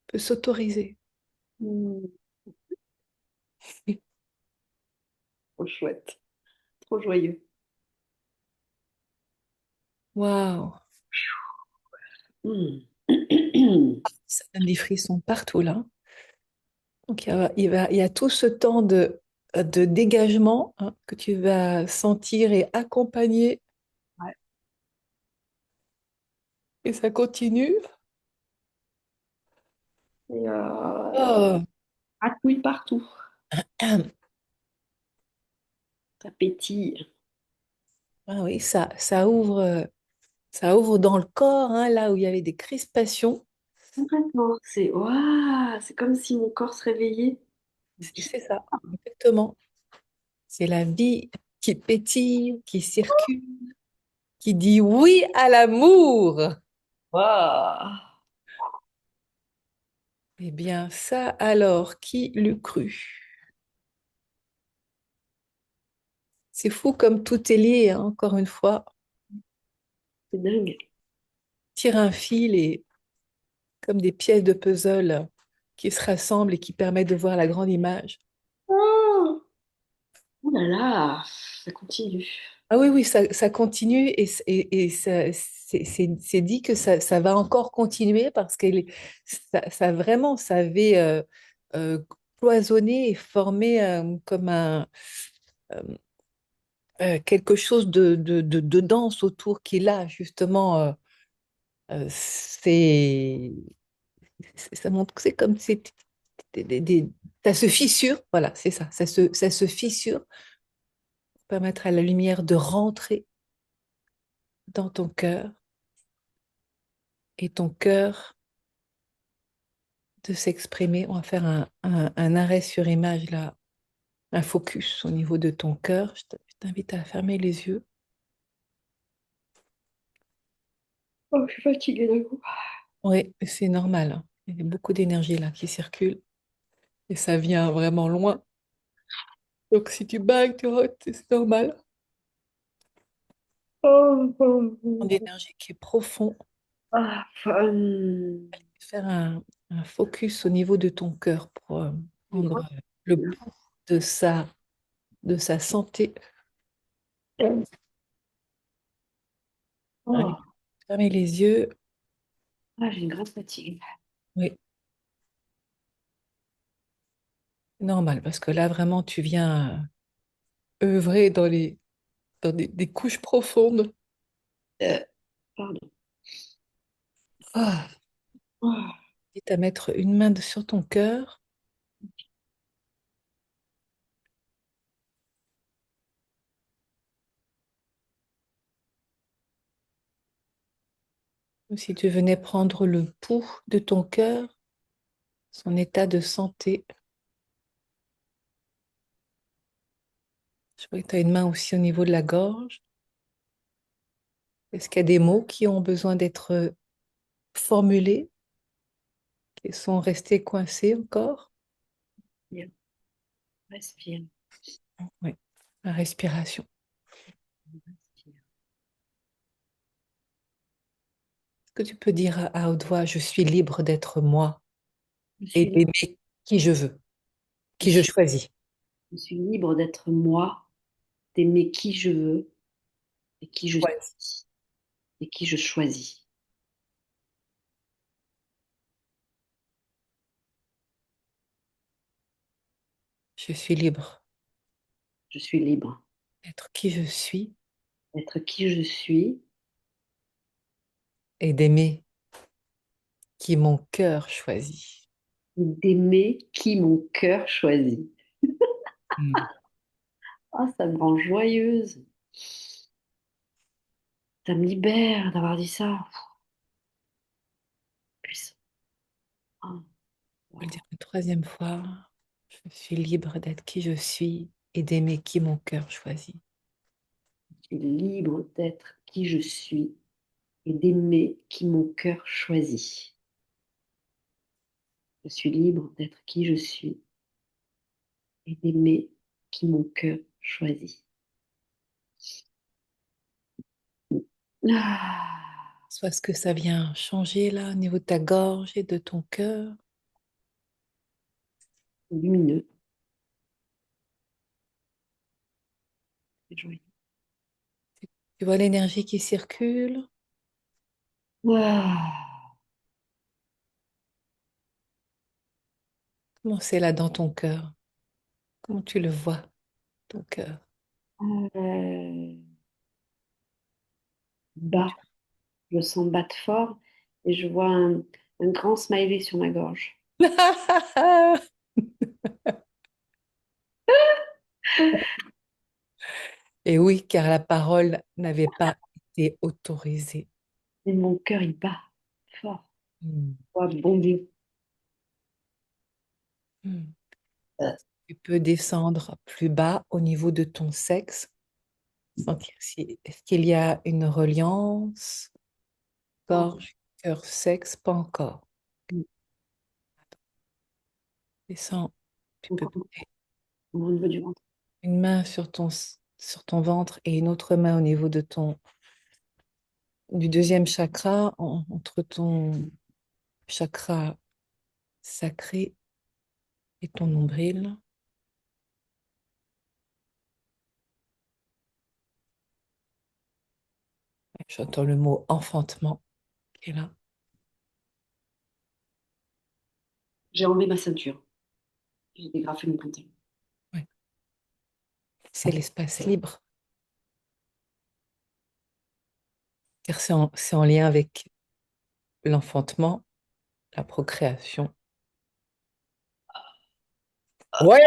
peut s'autoriser. Mm. Trop chouette. Trop joyeux. Waouh, Mm. ça donne des frissons partout là. Donc il y a tout ce temps de dégagement, hein, que tu vas sentir et accompagner, Ouais. et ça continue. Et Oh. gratouille partout. Ça pétille. Ah oui, ça ouvre dans le corps, hein, là où il y avait des crispations. Complètement. C'est ouah, c'est comme si mon corps se réveillait. C'est ça, exactement. C'est la vie qui pétille, qui circule, qui dit oui à l'amour. Waouh. Eh bien, ça alors, qui l'eût cru? C'est fou comme tout est lié, hein, encore une fois. C'est dingue. Tire un fil et comme des pièces de puzzle qui se rassemblent et qui permettent de voir la grande image. Oh, ouh là là, ça continue. Ah oui, oui, ça continue et c'est dit que ça va encore continuer parce que ça vraiment, ça avait euh, cloisonné et formé comme euh, quelque chose de dense autour qui là, justement, c'est, ça montre que c'est comme c'est ça se fissure, voilà, c'est ça, ça se fissure pour permettre à la lumière de rentrer dans ton cœur et ton cœur de s'exprimer. On va faire un arrêt sur image là, un focus au niveau de ton cœur. Je t'invite à fermer les yeux. Oh, je suis fatiguée d'un coup. Oui, c'est normal, hein. Il y a beaucoup d'énergie là qui circule et ça vient vraiment loin. Donc si tu bagues, tu rotes, c'est normal. Oh, oh, oh. D'énergie qui est profond. Ah, Faire un focus au niveau de ton cœur pour prendre le pouls de de sa santé. oh. Fermez les yeux. Ah, j'ai une grande fatigue. Oui, normal, parce que là, vraiment, tu viens œuvrer dans des couches profondes. Euh, Pardon. Ah, Ah, quitte à mettre une main sur ton cœur, comme si tu venais prendre le pouls de ton cœur, son état de santé. Je vois que tu as une main aussi au niveau de la gorge. Est-ce qu'il y a des mots qui ont besoin d'être formulés, qui sont restés coincés encore? bien. Respire. Oui, la respiration. Respire. Est-ce que tu peux dire à haute voix, je suis libre d'être moi Je et suis, li- d'aimer qui je veux, je qui je suis, choisis? je suis libre d'être moi, d'aimer qui je veux et qui je Choisis. suis et qui je choisis. Je suis libre Je suis libre d'être qui je suis d'être qui je suis et d'aimer qui mon cœur choisit. et d'aimer qui mon cœur choisit. Hmm. Ah, ça me rend joyeuse. Ça me libère d'avoir dit ça. Puissant. Ah, Je vais le wow. dire une troisième fois. Je suis libre d'être qui je suis et d'aimer qui mon cœur choisit. Je suis libre d'être qui je suis et d'aimer qui mon cœur choisit. Je suis libre d'être qui je suis et d'aimer qui mon cœur choisit. Ah, Soit ce que ça vient changer là au niveau de ta gorge et de ton cœur. lumineux. C'est joyeux. Tu vois l'énergie qui circule. Ah, Comment c'est là dans ton cœur? Comment tu le vois, ton cœur? bas. Je le sens battre fort et je vois un grand smiley sur ma gorge. Et oui, car la parole n'avait pas été autorisée. Et mon cœur, il bat fort. Hmm. Oh, bon Dieu. Hmm. Euh, Tu peux descendre plus bas au niveau de ton sexe, sentir si est-ce qu'il y a une reliance, oh, gorge, cœur, sexe, pas encore. Descends, tu peux encore poser au niveau du ventre. une main sur ton ventre et une autre main au niveau de du deuxième chakra, entre ton chakra sacré et ton nombril. J'entends le mot enfantement qui est là. J'ai enlevé ma ceinture. J'ai dégrafé mon pantalon. Ouais. C'est l'espace libre, car c'est en lien avec l'enfantement, la procréation. Ouais!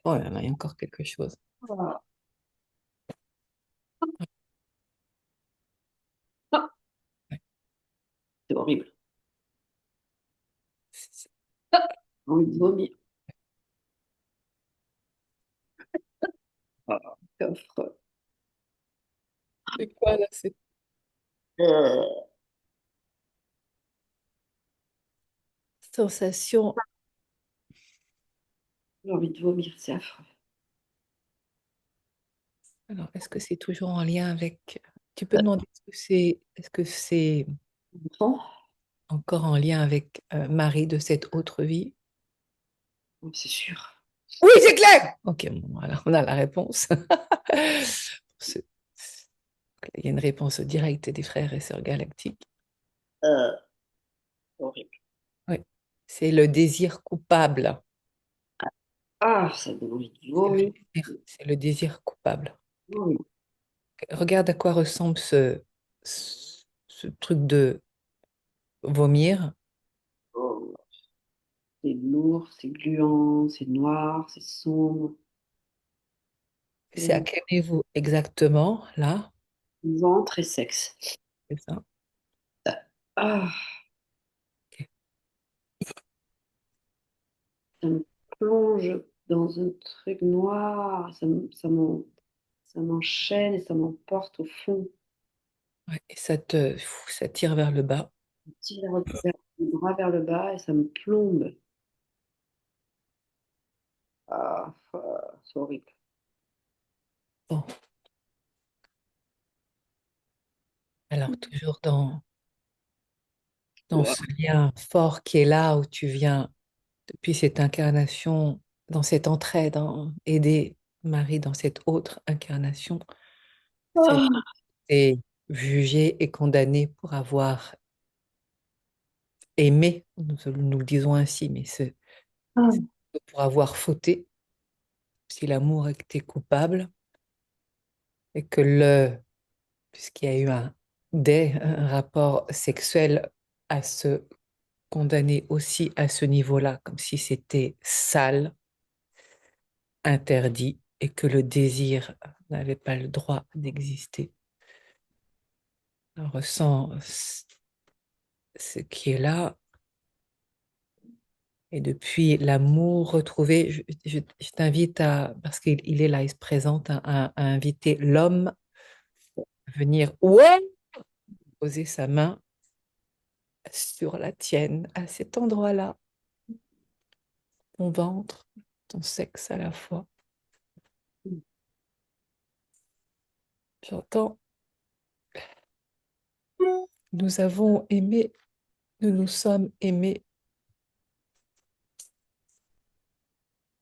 Oh là là, il y a encore quelque chose. Ah, ah, Ouais. c'est horrible. C'est Ah, j'ai envie de vomir. Ah, c'est affreux. c'est quoi là, cette Euh, sensation? J'ai envie de vomir, c'est affreux. Alors, est-ce que c'est toujours en lien avec... Tu peux demander, est-ce que c'est Enfant, encore en lien avec Marie de cette autre vie? oh, c'est sûr. Oui, c'est clair! Ok, bon, voilà, on a la réponse. Ce- Il y a une réponse directe des frères et sœurs galactiques. Euh, horrible. Oui, c'est le désir coupable. Ah, ça donne envie de C'est vomir. c'est le désir coupable. Horrible. Regarde à quoi ressemble ce truc de vomir. Oh, c'est lourd, c'est gluant, c'est noir, c'est sombre. C'est à quel niveau exactement, là? Ventre et sexe. C'est ça. Ah, Ok. ça me plonge dans un truc noir. Ça m'enchaîne et ça m'emporte au fond. Ouais, et ça tire vers le bas. Je tire le bras vers le bas et ça me plombe. C'est horrible. Bon, alors toujours dans Ouah. ce lien fort qui est là où tu viens depuis cette incarnation, dans cette entraide, aider Marie dans cette autre incarnation, celle Ah, qui est jugée et condamnée pour avoir aimé, nous le disons ainsi, mais ah. pour avoir fauté, si l'amour était coupable, et que puisqu'il y a eu un rapport sexuel à se condamner aussi à ce niveau-là, comme si c'était sale, interdit, et que le désir n'avait pas le droit d'exister. On ressent ce qui est là, et depuis l'amour retrouvé, je t'invite parce qu'il est là, il se présente, à inviter l'homme à venir, ouais, poser sa main sur la tienne, à cet endroit-là, ton ventre, ton sexe à la fois. J'entends, nous avons aimé, nous nous sommes aimés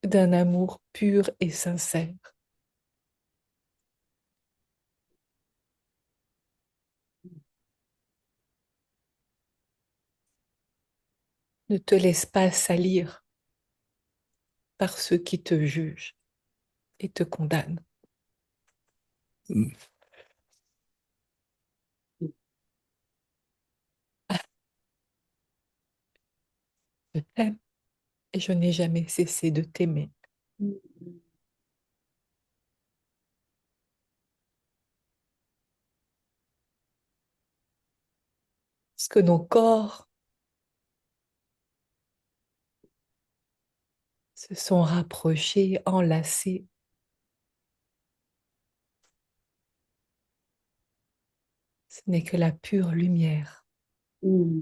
d'un amour pur et sincère. Ne te laisse pas salir par ceux qui te jugent et te condamnent. Je t'aime et je n'ai jamais cessé de t'aimer. Parce que nos corps se sont rapprochés, enlacés. Ce n'est que la pure lumière Mm.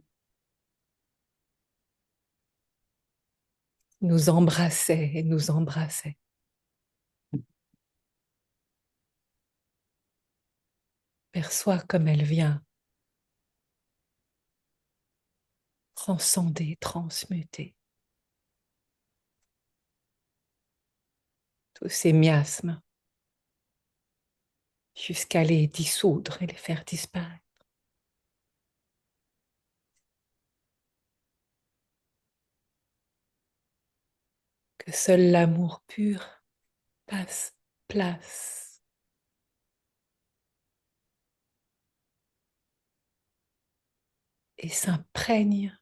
nous embrassait et nous embrassait. Perçois comme elle vient transcender, transmuter tous ces miasmes jusqu'à les dissoudre et les faire disparaître. Que seul l'amour pur passe place et s'imprègne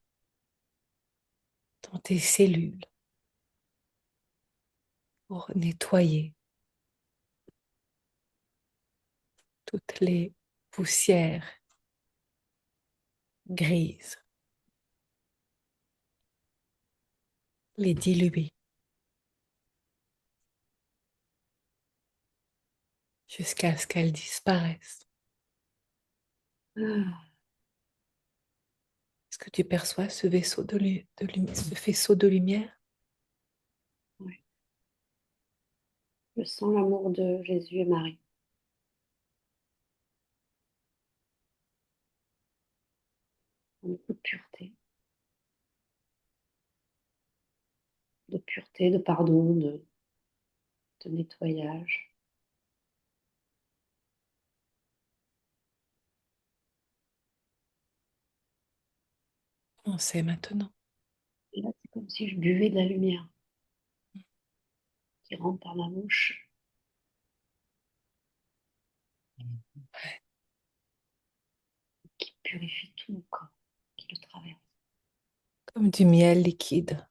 dans tes cellules pour nettoyer toutes les poussières grises, les diluer jusqu'à ce qu'elles disparaissent. Ah, Est-ce que tu perçois ce vaisseau ce faisceau de lumière? ouais. Je sens l'amour de Jésus et Marie. Beaucoup de pureté, de pardon, de nettoyage. On sait maintenant. Et là, c'est comme si je buvais de la lumière qui rentre par ma bouche, qui purifie tout mon corps, qui le traverse. Comme du miel liquide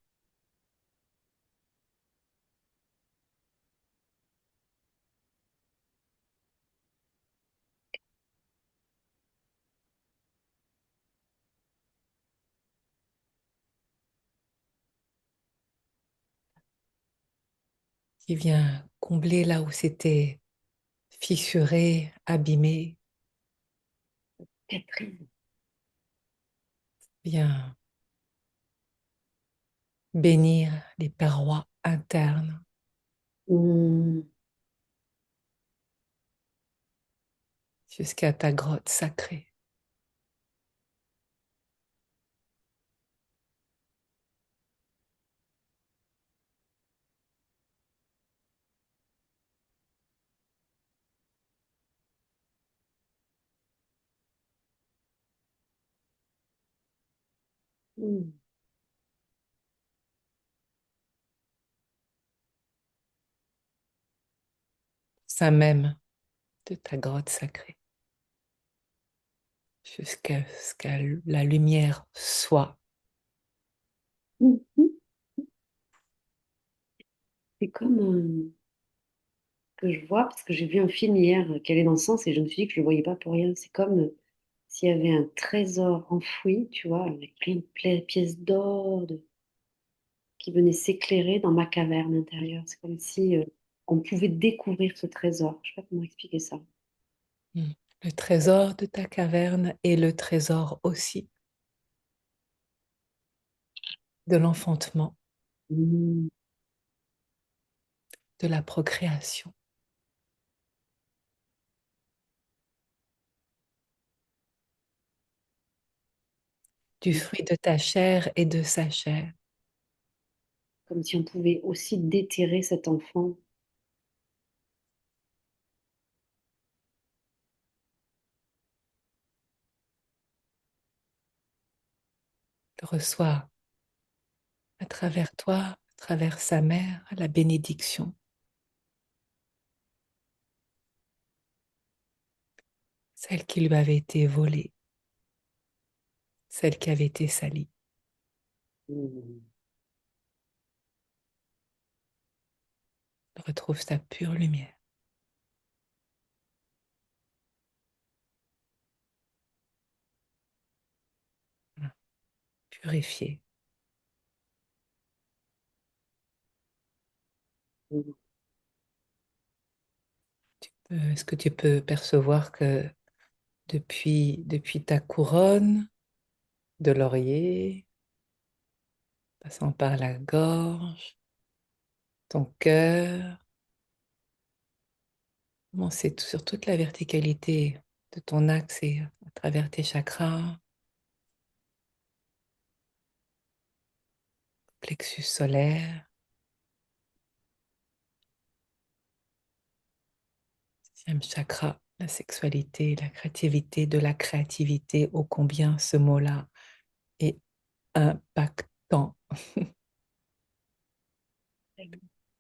qui vient combler là où c'était fissuré, abîmé, Catherine. vient bénir les parois internes Hmm. jusqu'à ta grotte sacrée. Hmm. Sein même de ta grotte sacrée, jusqu'à ce que la lumière soit. Hmm. C'est comme que je vois, parce que j'ai vu un film hier qui allait dans ce sens et je me suis dit que je ne le voyais pas pour rien. C'est comme s'il y avait un trésor enfoui, tu vois, avec plein de pièces d'or qui venaient s'éclairer dans ma caverne intérieure. C'est comme si on pouvait découvrir ce trésor. Je ne sais pas comment expliquer ça. Mm. Le trésor de ta caverne et le trésor aussi de l'enfantement, Hmm. de la procréation, du fruit de ta chair et de sa chair. Comme si on pouvait aussi déterrer cet enfant. Reçois à travers toi, à travers sa mère, la bénédiction, celle qui lui avait été volée, celle qui avait été salie. Hmm. Retrouve sa pure lumière, purifiée. Hmm. Est-ce que tu peux percevoir que depuis ta couronne de laurier, passant par la gorge, ton cœur, bon, c'est sur toute la verticalité de ton axe et à travers tes chakras, plexus solaire, sixième chakra, la sexualité, la créativité, de la créativité, ô combien ce mot-là est impactant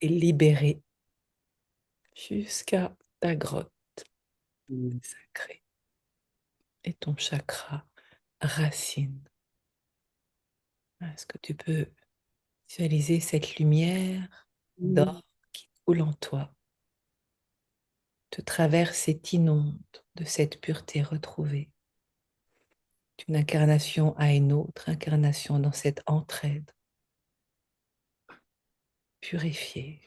et libéré jusqu'à ta grotte Hmm. sacrée et ton chakra racine. Est-ce que tu peux visualiser cette lumière Hmm. d'or qui coule en toi, te traverse et t'inonde de cette pureté retrouvée, d'une incarnation à une autre incarnation dans cette entraide, purifiée,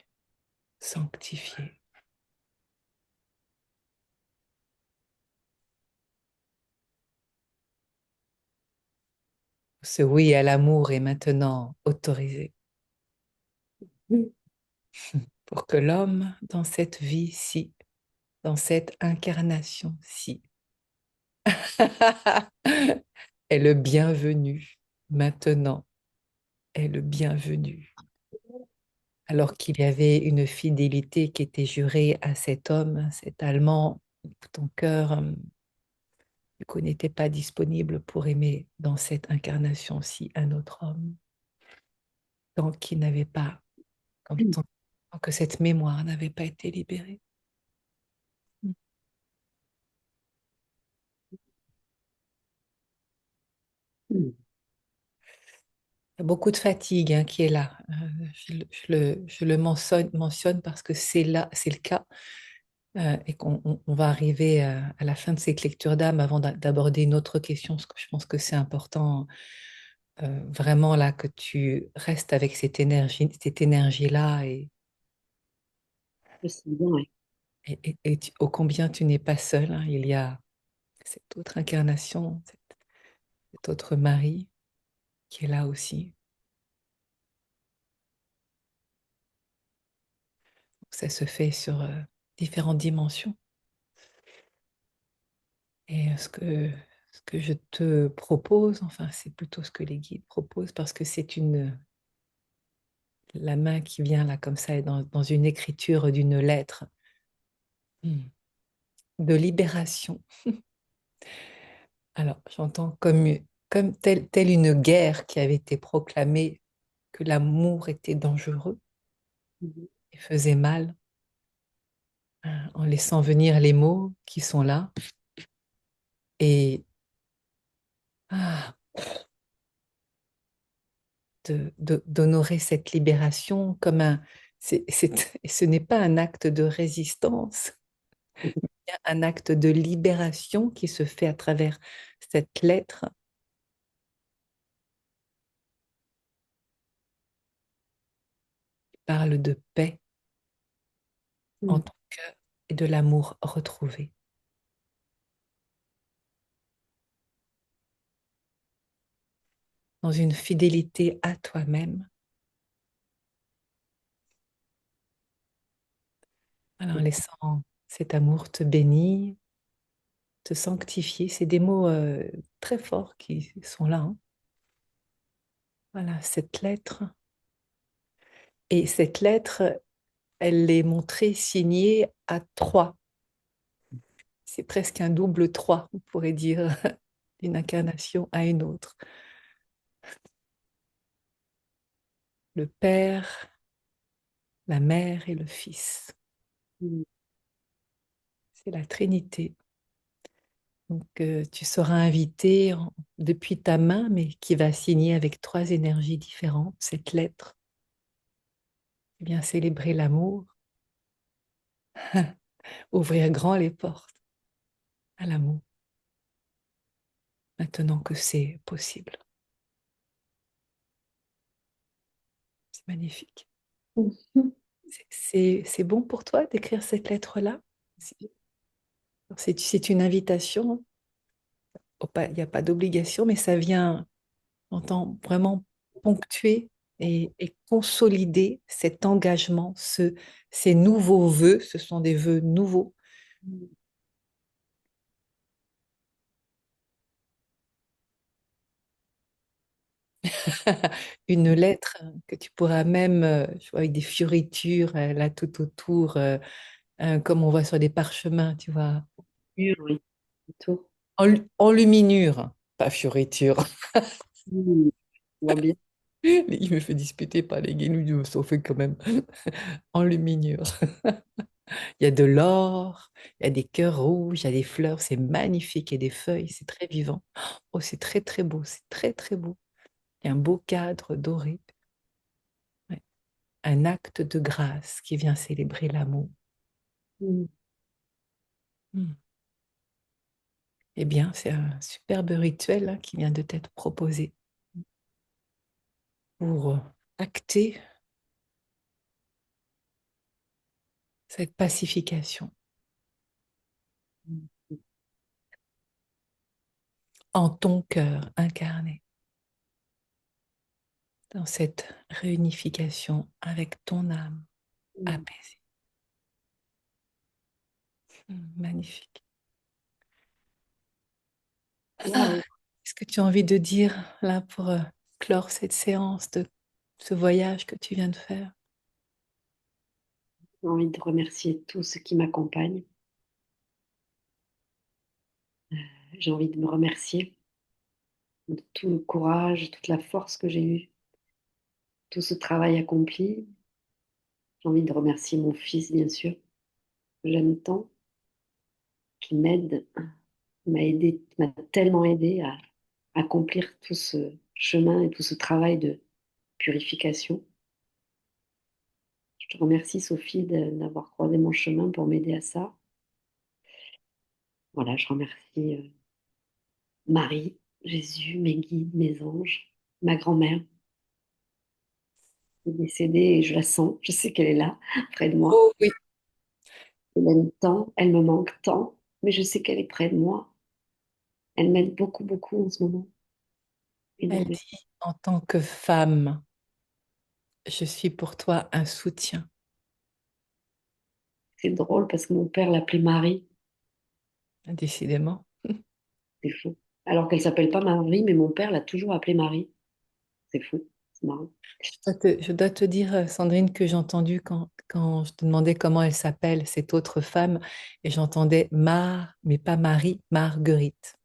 sanctifiée. Ce oui à l'amour est maintenant autorisé Hmm. pour que l'homme, dans cette vie-ci, dans cette incarnation-ci, est le bienvenu. Maintenant est le bienvenu. Alors qu'il y avait une fidélité qui était jurée à cet homme, cet Allemand, ton cœur vu qu'on n'était pas disponible pour aimer dans cette incarnation-ci un autre homme, tant qu'il n'avait pas, tant tant que cette mémoire n'avait pas été libérée. Il y a beaucoup de fatigue hein, qui est là. Je le mentionne parce que c'est là, c'est le cas, et on va arriver à la fin de cette lecture d'âme avant d'aborder une autre question, parce que je pense que c'est important vraiment là que tu restes avec cette énergie-là C'est bien, ouais. ô combien tu n'es pas seul. Hein. Il y a cette autre incarnation, cet autre mari qui est là aussi. Ça se fait sur différentes dimensions. Et ce que je te propose, enfin, c'est plutôt ce que les guides proposent parce que c'est la main qui vient là comme ça est dans une écriture d'une lettre de libération. Alors, j'entends comme telle une guerre qui avait été proclamée que l'amour était dangereux Mhm. et faisait mal, hein, en laissant venir les mots qui sont là et ah, d'honorer cette libération comme ce n'est pas un acte de résistance, mais un acte de libération qui se fait à travers cette lettre qui parle de paix en Mhm. ton cœur et de l'amour retrouvé. Dans une fidélité à toi-même, alors en laissant cet amour te bénir, te sanctifier. C'est des mots très forts qui sont là. Hein. Voilà, cette lettre. Et cette lettre, elle est montrée signée à trois. C'est presque un double trois, on pourrait dire, d'une incarnation à une autre. Le Père, la Mère et le Fils. Mhm. C'est la Trinité. Donc, tu seras invité depuis ta main, mais qui va signer avec trois énergies différentes cette lettre. Eh bien, célébrer l'amour, ouvrir grand les portes à l'amour, maintenant que c'est possible. C'est magnifique. Mhm. C'est bon pour toi d'écrire cette lettre-là? C'est une invitation. Il n'y a pas d'obligation, mais ça vient, entend vraiment ponctuer et consolider cet engagement, ces nouveaux vœux, ce sont des vœux nouveaux. Une lettre que tu pourras même, je vois, avec des fioritures là tout autour, comme on voit sur des parchemins, tu vois, Oui, tout. en luminure, pas fioriture. Mhm. On voit bien. Il me fait disputer par les guenilles, ça fait quand même en luminure. Il y a de l'or, il y a des cœurs rouges, il y a des fleurs, c'est magnifique, et des feuilles, c'est très vivant. Oh, c'est très très beau, c'est très très beau. Il y a un beau cadre doré, ouais. Un acte de grâce qui vient célébrer l'amour. Mhm. Hmm. Eh bien, c'est un superbe rituel hein, qui vient de t'être proposé pour acter cette pacification en ton cœur incarné, dans cette réunification avec ton âme Mhm. apaisée. Magnifique. Ah, Waouh. qu'est-ce que tu as envie de dire là pour clore cette séance de ce voyage que tu viens de faire? J'ai envie de remercier tous ceux qui m'accompagnent J'ai envie de me remercier de tout le courage, toute la force que j'ai eue, tout ce travail accompli. J'ai envie de remercier mon fils, bien sûr, que j'aime tant, qui m'aide, m'a aidé, m'a tellement aidé à accomplir tout ce chemin et tout ce travail de purification. Je te remercie, Sophie, d'avoir croisé mon chemin pour m'aider à ça. Voilà, je remercie Marie, Jésus, mes guides, mes anges, ma grand-mère qui est décédée et je la sens, je sais qu'elle est là, près de moi. Oh oui, Elle m'aime tant, elle me manque tant, mais je sais qu'elle est près de moi. Elle m'aide beaucoup, beaucoup en ce moment, elle énormément. dit en tant que femme, je suis pour toi un soutien. C'est drôle parce que mon père l'appelait Marie, Décidément. c'est fou. Alors qu'elle s'appelle pas Marie, mais mon père l'a toujours appelée Marie. C'est fou, c'est marrant. Je dois te dire, Sandrine, que j'ai entendu quand je te demandais comment elle s'appelle, cette autre femme, et j'entendais mais pas Marie, Marguerite.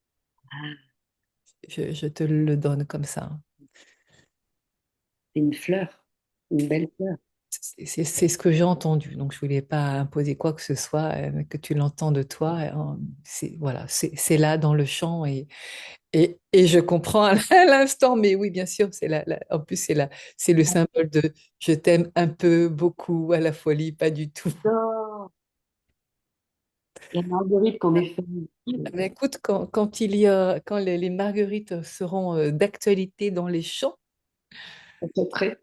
Ah, Je te le donne comme ça. c'est une fleur, une belle fleur. C'est ce que j'ai entendu, donc je voulais pas imposer quoi que ce soit, que tu l'entends de toi. Voilà, c'est là dans le chant et je comprends à l'instant, mais oui, bien sûr, en plus c'est le symbole de je t'aime un peu, beaucoup, à la folie, pas du tout. Oh, la marguerite qu'on est fait. Mais écoute, quand les marguerites seront d'actualité dans les champs, C'est très.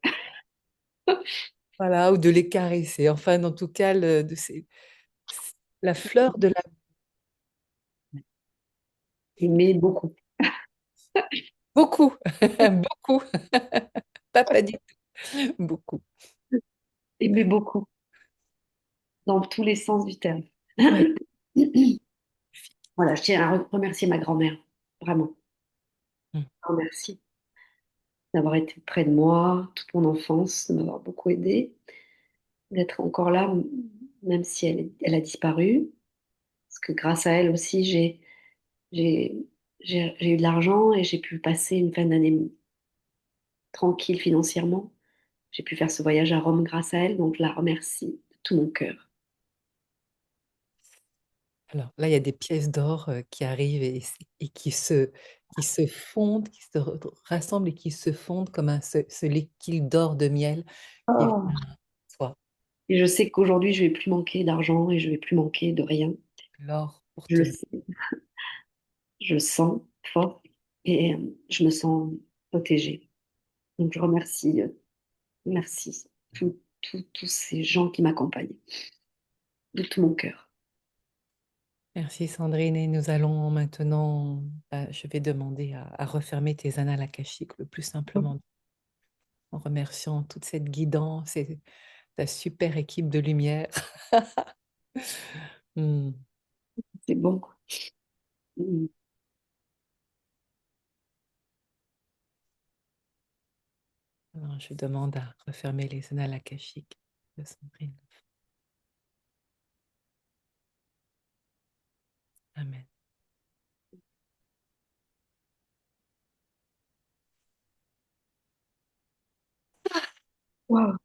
voilà, ou de les caresser, enfin, en tout cas, la fleur de la Aimer beaucoup. beaucoup, beaucoup, pas du tout, beaucoup. Aimer beaucoup, dans tous les sens du terme. Oui. Voilà, je tiens à remercier ma grand-mère, vraiment. Mm. Merci d'avoir été près de moi toute mon enfance, de m'avoir beaucoup aidée, d'être encore là, même si elle a disparu. Parce que grâce à elle aussi, j'ai, j'ai eu de l'argent et j'ai pu passer une fin d'année tranquille financièrement. J'ai pu faire ce voyage à Rome grâce à elle, donc je la remercie de tout mon cœur. Alors là, il y a des pièces d'or qui arrivent et qui se fondent, qui se rassemblent et qui se fondent comme ce liquide d'or de miel qui vient Oh. à toi. Et je sais qu'aujourd'hui, je vais plus manquer d'argent et je vais plus manquer de rien. L'or pour Je le te... sais, je le sens fort et je me sens protégée. Donc je remercie, merci tous ces gens qui m'accompagnent de tout mon cœur. Merci Sandrine. Et nous allons maintenant, je vais demander à refermer tes annales akashiques le plus simplement en remerciant toute cette guidance et ta super équipe de lumière. Hmm. C'est bon. Mm. Alors, je demande à refermer les annales akashiques de Sandrine. Amen. Wow.